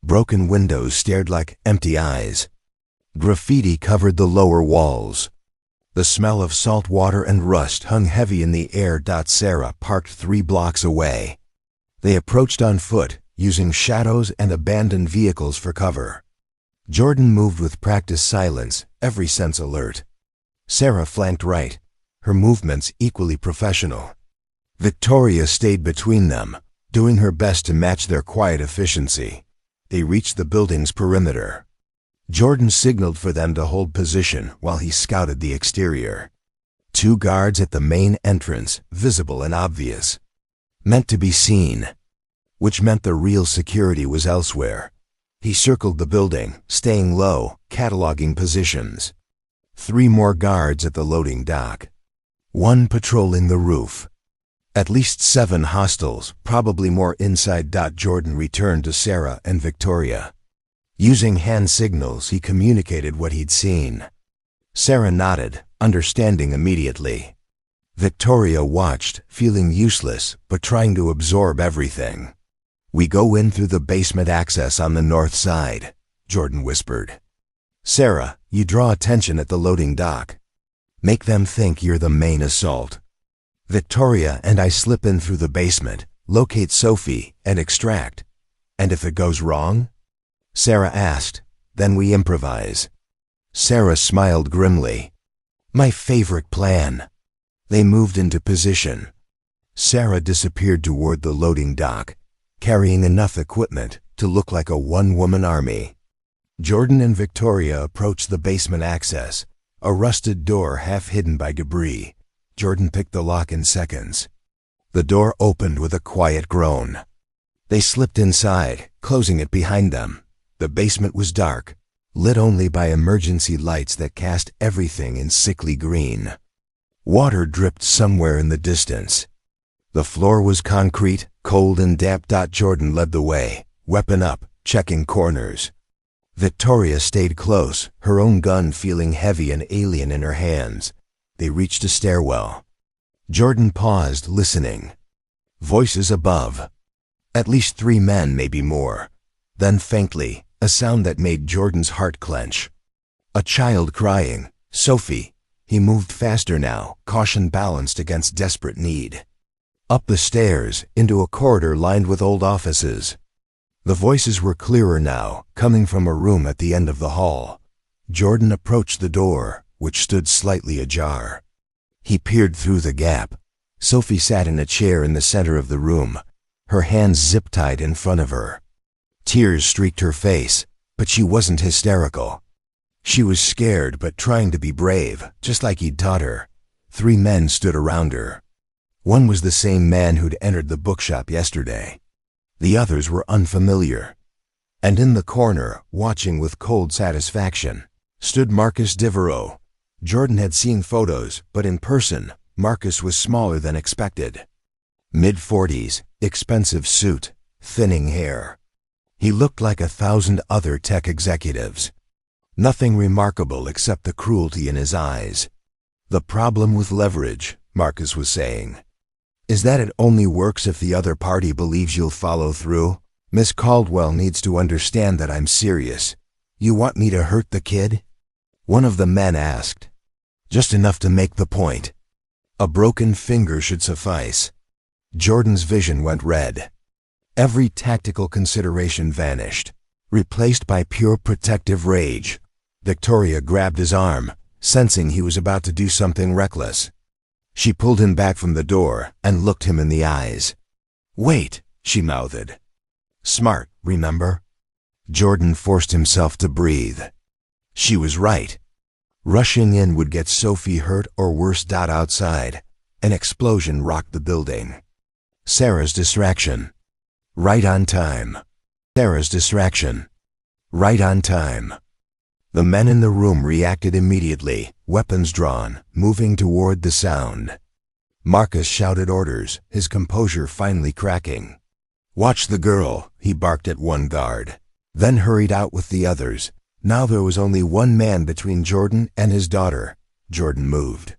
Broken windows stared like empty eyes. Graffiti covered the lower walls. The smell of salt water and rust hung heavy in the air. Sarah parked 3 blocks away. They approached on foot, using shadows and abandoned vehicles for cover. Jordan moved with practiced silence, every sense alert. Sarah flanked right, her movements equally professional. Victoria stayed between them, doing her best to match their quiet efficiency. They reached the building's perimeter. Jordan signaled for them to hold position while he scouted the exterior. 2 guards at the main entrance, visible and obvious. Meant to be seen. Which meant the real security was elsewhere. He circled the building, staying low, cataloging positions. 3 more guards at the loading dock. 1 patrolling the roof. At least 7 hostiles, probably more inside. Jordan returned to Sarah and Victoria. Using hand signals, he communicated what he'd seen. Sarah nodded, understanding immediately. Victoria watched, feeling useless, but trying to absorb everything. We go in through the basement access on the north side, Jordan whispered. Sarah, you draw attention at the loading dock. Make them think you're the main assault. Victoria and I slip in through the basement, locate Sophie, and extract. And if it goes wrong? Sarah asked. Then we improvise. Sarah smiled grimly. My favorite plan. They moved into position. Sarah disappeared toward the loading dock, carrying enough equipment to look like a one-woman army. Jordan and Victoria approached the basement access, A rusted door half hidden by debris. Jordan picked the lock in seconds. The door opened with a quiet groan. They slipped inside, closing it behind them. The basement was dark, lit only by emergency lights that cast everything in sickly green. Water dripped somewhere in the distance. The floor was concrete, cold and damp. Jordan led the way, weapon up, checking corners. Victoria stayed close, her own gun feeling heavy and alien in her hands. They reached a stairwell. Jordan paused, listening. Voices above. At least 3 men, maybe more. Then faintly, a sound that made Jordan's heart clench. A child crying, Sophie. He moved faster now, caution balanced against desperate need. Up the stairs, into a corridor lined with old offices. The voices were clearer now, coming from a room at the end of the hall. Jordan approached the door, which stood slightly ajar. He peered through the gap. Sophie sat in a chair in the center of the room, her hands zip-tied in front of her. Tears streaked her face, but she wasn't hysterical. She was scared but trying to be brave, just like he'd taught her. 3 men stood around her. One was the same man who'd entered the bookshop yesterday. The others were unfamiliar. And in the corner, watching with cold satisfaction, stood Marcus Devereaux. Jordan had seen photos, but in person, Marcus was smaller than expected. Mid-40s, expensive suit, thinning hair. He looked like 1,000 other tech executives. Nothing remarkable except the cruelty in his eyes. The problem with leverage, Marcus was saying, is that it only works if the other party believes you'll follow through. Miss Caldwell needs to understand that I'm serious. You want me to hurt the kid? One of the men asked. Just enough to make the point. A broken finger should suffice. Jordan's vision went red. Every tactical consideration vanished, replaced by pure protective rage. Victoria grabbed his arm, sensing he was about to do something reckless. She pulled him back from the door and looked him in the eyes. Wait, she mouthed. Smart, remember? Jordan forced himself to breathe. She was right. Rushing in would get Sophie hurt or worse. Outside, an explosion rocked the building. Sarah's distraction. Right on time. Sarah's distraction. Right on time. The men in the room reacted immediately, weapons drawn, moving toward the sound. Marcus shouted orders, his composure finally cracking. Watch the girl, he barked at one guard, then hurried out with the others. Now there was only 1 man between Jordan and his daughter. Jordan moved.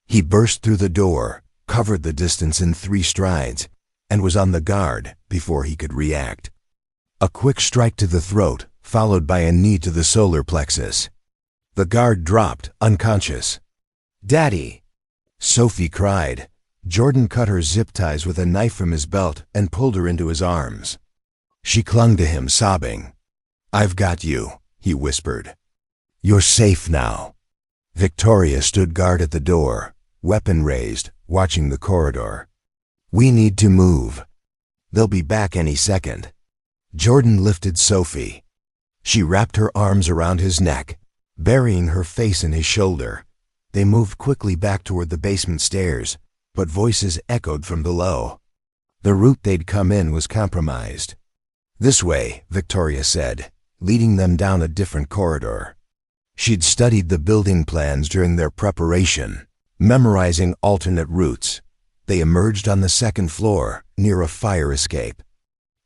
He burst through the door, covered the distance in 3 strides, and was on the guard before he could react. A quick strike to the throat, followed by a knee to the solar plexus. The guard dropped, unconscious. Daddy! Sophie cried. Jordan cut her zip ties with a knife from his belt and pulled her into his arms. She clung to him, sobbing. I've got you, he whispered. You're safe now. Victoria stood guard at the door, weapon raised, watching the corridor. We need to move. They'll be back any second. Jordan lifted Sophie. She wrapped her arms around his neck, burying her face in his shoulder. They moved quickly back toward the basement stairs, but voices echoed from below. The route they'd come in was compromised. This way, Victoria said, leading them down a different corridor. She'd studied the building plans during their preparation, memorizing alternate routes. They emerged on the 2nd floor, near a fire escape.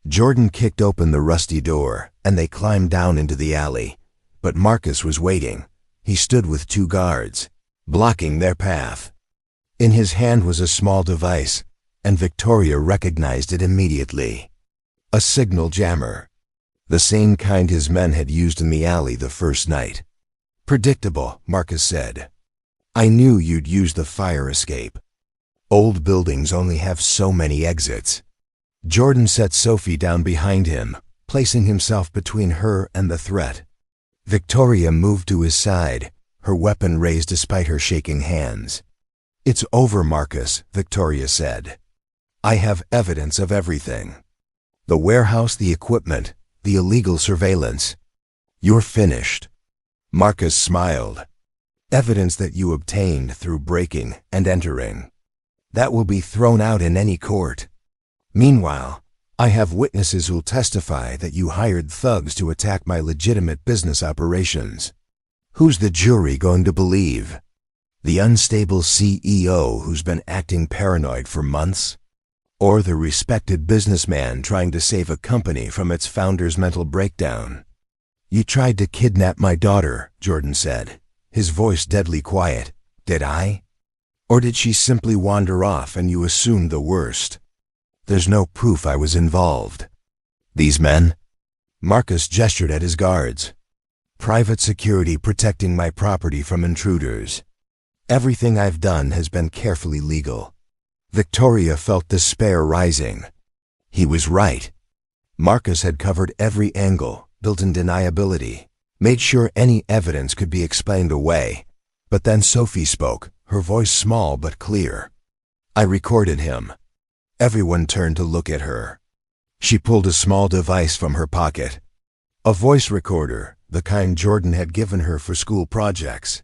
Jordan kicked open the rusty door, and they climbed down into the alley. But Marcus was waiting. He stood with 2 guards, blocking their path. In his hand was a small device, and Victoria recognized it immediately. A signal jammer. The same kind his men had used in the alley the first night. Predictable, Marcus said. I knew you'd use the fire escape. Old buildings only have so many exits. Jordan set Sophie down behind him, placing himself between her and the threat. Victoria moved to his side, her weapon raised despite her shaking hands. It's over, Marcus, Victoria said. I have evidence of everything. The warehouse, the equipment, the illegal surveillance. You're finished. Marcus smiled. Evidence that you obtained through breaking and entering. That will be thrown out in any court. Meanwhile, I have witnesses who'll testify that you hired thugs to attack my legitimate business operations. Who's the jury going to believe? The unstable CEO who's been acting paranoid for months? Or the respected businessman trying to save a company from its founder's mental breakdown? You tried to kidnap my daughter, Jordan said, his voice deadly quiet. Did I? Or did she simply wander off and you assumed the worst? There's no proof I was involved. These men? Marcus gestured at his guards. Private security protecting my property from intruders. Everything I've done has been carefully legal. Victoria felt despair rising. He was right. Marcus had covered every angle, built in deniability, made sure any evidence could be explained away. But then Sophie spoke, her voice small but clear. I recorded him. Everyone turned to look at her. She pulled a small device from her pocket. A voice recorder, the kind Jordan had given her for school projects.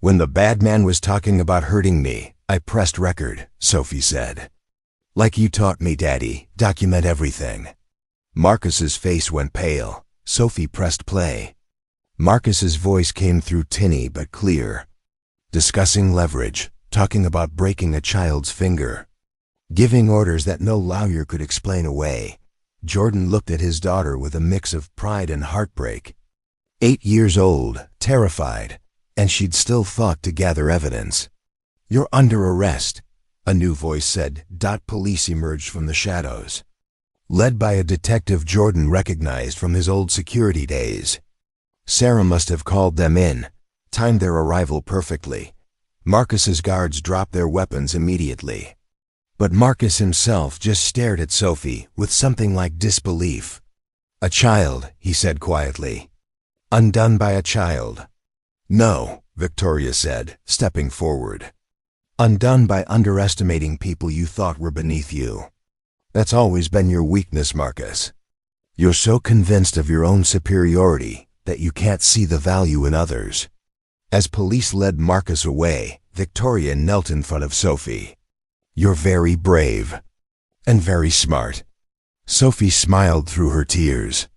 When the bad man was talking about hurting me, I pressed record, Sophie said. Like you taught me, Daddy, document everything. Marcus's face went pale. Sophie pressed play. Marcus's voice came through tinny but clear. Discussing leverage, talking about breaking a child's finger. Giving orders that no lawyer could explain away. Jordan looked at his daughter with a mix of pride and heartbreak. 8 years old, terrified, and she'd still fought to gather evidence. You're under arrest, a new voice said. Police emerged from the shadows. Led by a detective Jordan recognized from his old security days. Sarah must have called them in, timed their arrival perfectly. Marcus's guards dropped their weapons immediately. But Marcus himself just stared at Sophie with something like disbelief. A child, he said quietly. Undone by a child. No, Victoria said, stepping forward. Undone by underestimating people you thought were beneath you. That's always been your weakness, Marcus. You're so convinced of your own superiority that you can't see the value in others. As police led Marcus away, Victoria knelt in front of Sophie. You're very brave. And very smart. Sophie smiled through her tears.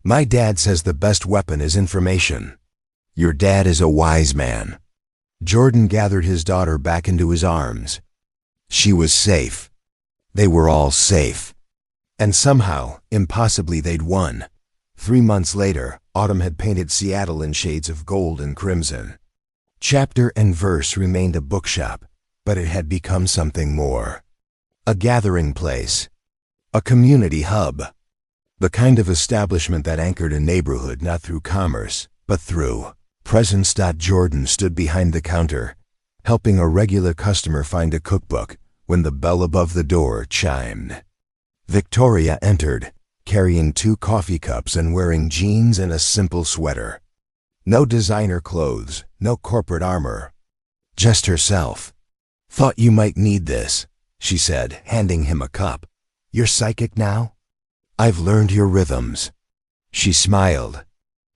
My dad says the best weapon is information. Your dad is a wise man. Jordan gathered his daughter back into his arms. She was safe. They were all safe. And somehow, impossibly, they'd won. 3 months later, autumn had painted Seattle in shades of gold and crimson. Chapter and verse remained a bookshop, but it had become something more. A gathering place. A community hub. The kind of establishment that anchored a neighborhood not through commerce, but through presence. Jordan stood behind the counter, helping a regular customer find a cookbook when the bell above the door chimed. Victoria entered, carrying 2 coffee cups and wearing jeans and a simple sweater. No designer clothes, no corporate armor. Just herself. Thought you might need this, she said, handing him a cup. You're psychic now? I've learned your rhythms. She smiled.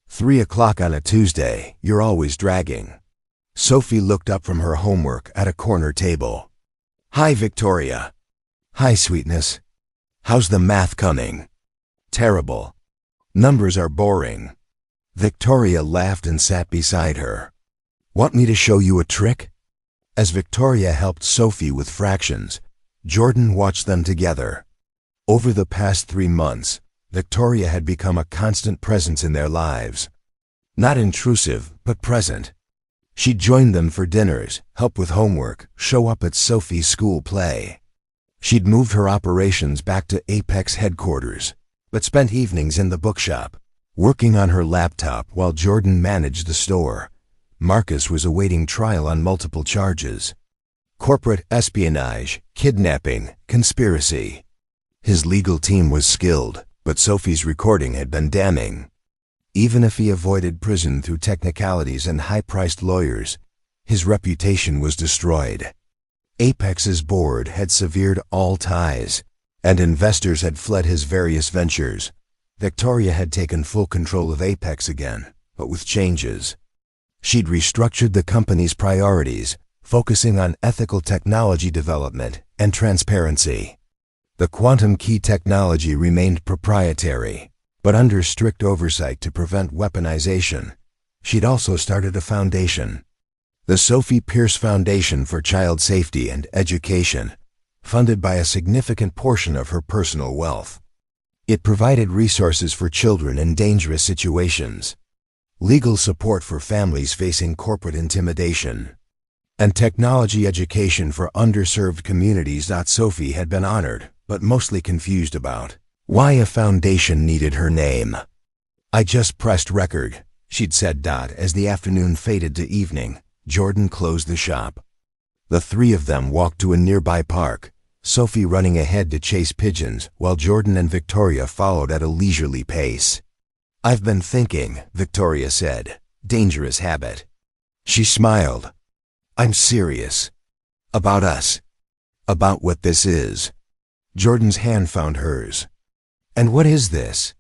3 o'clock on a Tuesday, you're always dragging. Sophie looked up from her homework at a corner table. Hi, Victoria. Hi, sweetness. How's the math coming? Terrible. Numbers are boring. Victoria laughed and sat beside her. Want me to show you a trick? As Victoria helped Sophie with fractions, Jordan watched them together. Over the past 3 months, Victoria had become a constant presence in their lives. Not intrusive, but present. She'd join them for dinners, help with homework, show up at Sophie's school play. She'd moved her operations back to Apex headquarters, but spent evenings in the bookshop, working on her laptop while Jordan managed the store. Marcus was awaiting trial on multiple charges. Corporate espionage, kidnapping, conspiracy. His legal team was skilled, but Sophie's recording had been damning. Even if he avoided prison through technicalities and high-priced lawyers, his reputation was destroyed. Apex's board had severed all ties, and investors had fled his various ventures. Victoria had taken full control of Apex again, but with changes. She'd restructured the company's priorities, focusing on ethical technology development and transparency. The quantum key technology remained proprietary, but under strict oversight to prevent weaponization. She'd also started a foundation, the Sophie Pierce Foundation for Child Safety and Education, funded by a significant portion of her personal wealth. It provided resources for children in dangerous situations, legal support for families facing corporate intimidation, and technology education for underserved communities. Sophie had been honored, but mostly confused about why a foundation needed her name. "I just pressed record," she'd said. As the afternoon faded to evening, Jordan closed the shop. The three of them walked to a nearby park, Sophie running ahead to chase pigeons while Jordan and Victoria followed at a leisurely pace. "I've been thinking," Victoria said. "Dangerous habit." She smiled. "I'm serious. About us. About what this is." Jordan's hand found hers. "And what is this?"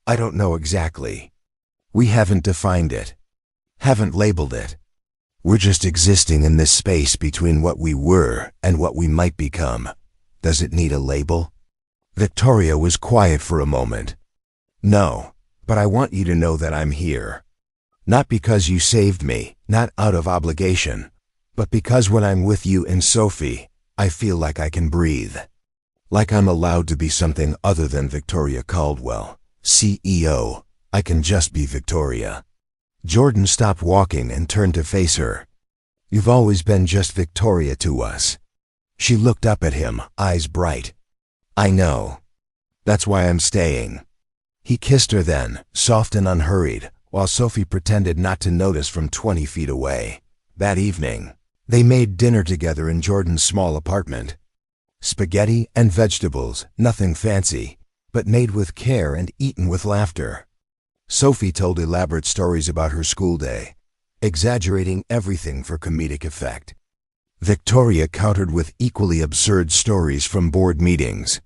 "I don't know exactly. We haven't defined it. Haven't labeled it. We're just existing in this space between what we were and what we might become. Does it need a label?" Victoria was quiet for a moment. "No, but I want you to know that I'm here. Not because you saved me, not out of obligation, but because when I'm with you and Sophie, I feel like I can breathe. Like I'm allowed to be something other than Victoria Caldwell, CEO. I can just be Victoria." Jordan stopped walking and turned to face her. "You've always been just Victoria to us." She looked up at him, eyes bright. "I know. That's why I'm staying." He kissed her then, soft and unhurried, while Sophie pretended not to notice from 20 feet away. That evening, they made dinner together in Jordan's small apartment. Spaghetti and vegetables, nothing fancy, but made with care and eaten with laughter. Sophie told elaborate stories about her school day, exaggerating everything for comedic effect. Victoria countered with equally absurd stories from board meetings.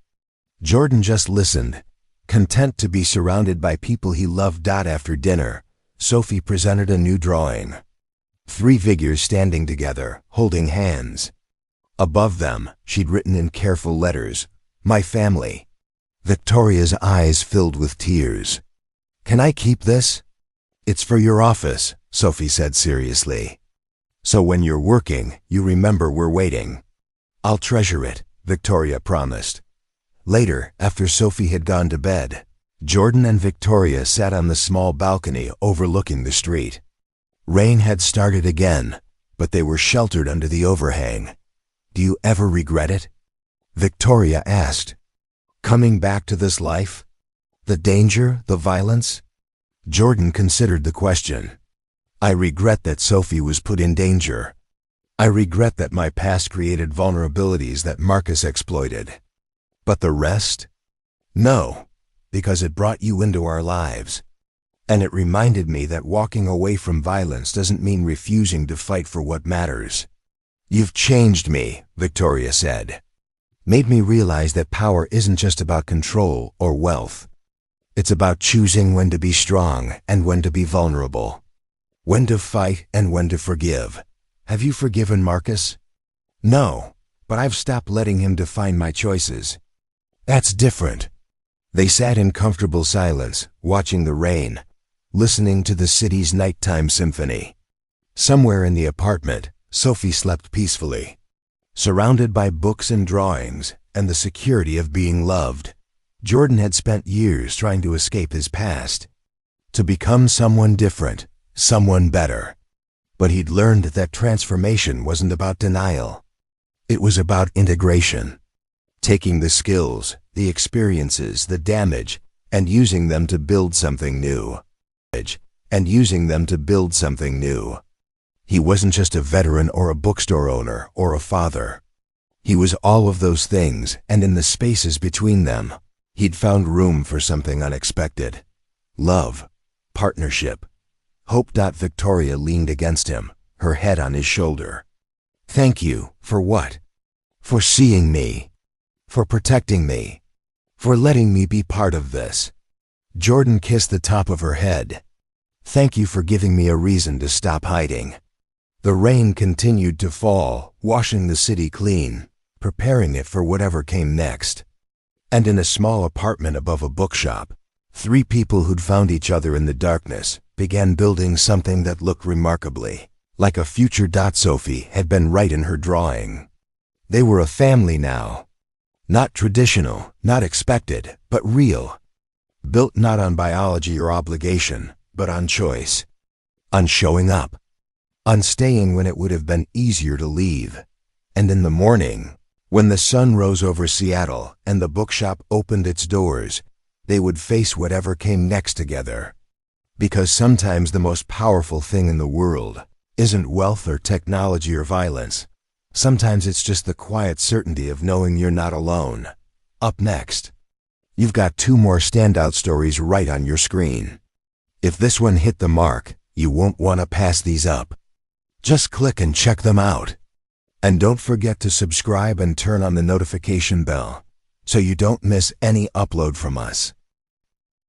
Jordan just listened, content to be surrounded by people he loved. After dinner, Sophie presented a new drawing. 3 figures standing together, holding hands. Above them, she'd written in careful letters, "My family." Victoria's eyes filled with tears. "Can I keep this?" "It's for your office," Sophie said seriously. "So when you're working, you remember we're waiting." "I'll treasure it," Victoria promised. Later, after Sophie had gone to bed, Jordan and Victoria sat on the small balcony overlooking the street. Rain had started again, but they were sheltered under the overhang. "Do you ever regret it?" Victoria asked. "Coming back to this life? The danger, the violence?" Jordan considered the question. "I regret that Sophie was put in danger. I regret that my past created vulnerabilities that Marcus exploited. But the rest? No, because it brought you into our lives. And it reminded me that walking away from violence doesn't mean refusing to fight for what matters." "You've changed me," Victoria said. "Made me realize that power isn't just about control or wealth. It's about choosing when to be strong and when to be vulnerable. When to fight and when to forgive. Have you forgiven Marcus?" "No, but I've stopped letting him define my choices." "That's different." They sat in comfortable silence, watching the rain, listening to the city's nighttime symphony. Somewhere in the apartment, Sophie slept peacefully, surrounded by books and drawings and the security of being loved. Jordan had spent years trying to escape his past, to become someone different, someone better. But he'd learned that transformation wasn't about denial. It was about integration, taking the skills, the experiences, the damage, and using them to build something new. He wasn't just a veteran or a bookstore owner or a father. He was all of those things, and in the spaces between them, he'd found room for something unexpected. Love, partnership, hope. Victoria leaned against him, her head on his shoulder. "Thank you, for what?" "For seeing me. For protecting me. For letting me be part of this." Jordan kissed the top of her head. Thank you for giving me a reason to stop hiding. The rain continued to fall, washing the city clean, preparing it for whatever came next. And in a small apartment above a bookshop, three people who'd found each other in the darkness began building something that looked remarkably like a future. Sophie had been right in her drawing. They were a family now. Not traditional, not expected, but real. Built not on biology or obligation, but on choice. On showing up. On staying when it would have been easier to leave. And in the morning, when the sun rose over Seattle and the bookshop opened its doors, they would face whatever came next together. Because sometimes the most powerful thing in the world isn't wealth or technology or violence. Sometimes it's just the quiet certainty of knowing you're not alone. Up next, you've got two more standout stories right on your screen. If this one hit the mark, you won't want to pass these up. Just click and check them out. And don't forget to subscribe and turn on the notification bell so you don't miss any upload from us.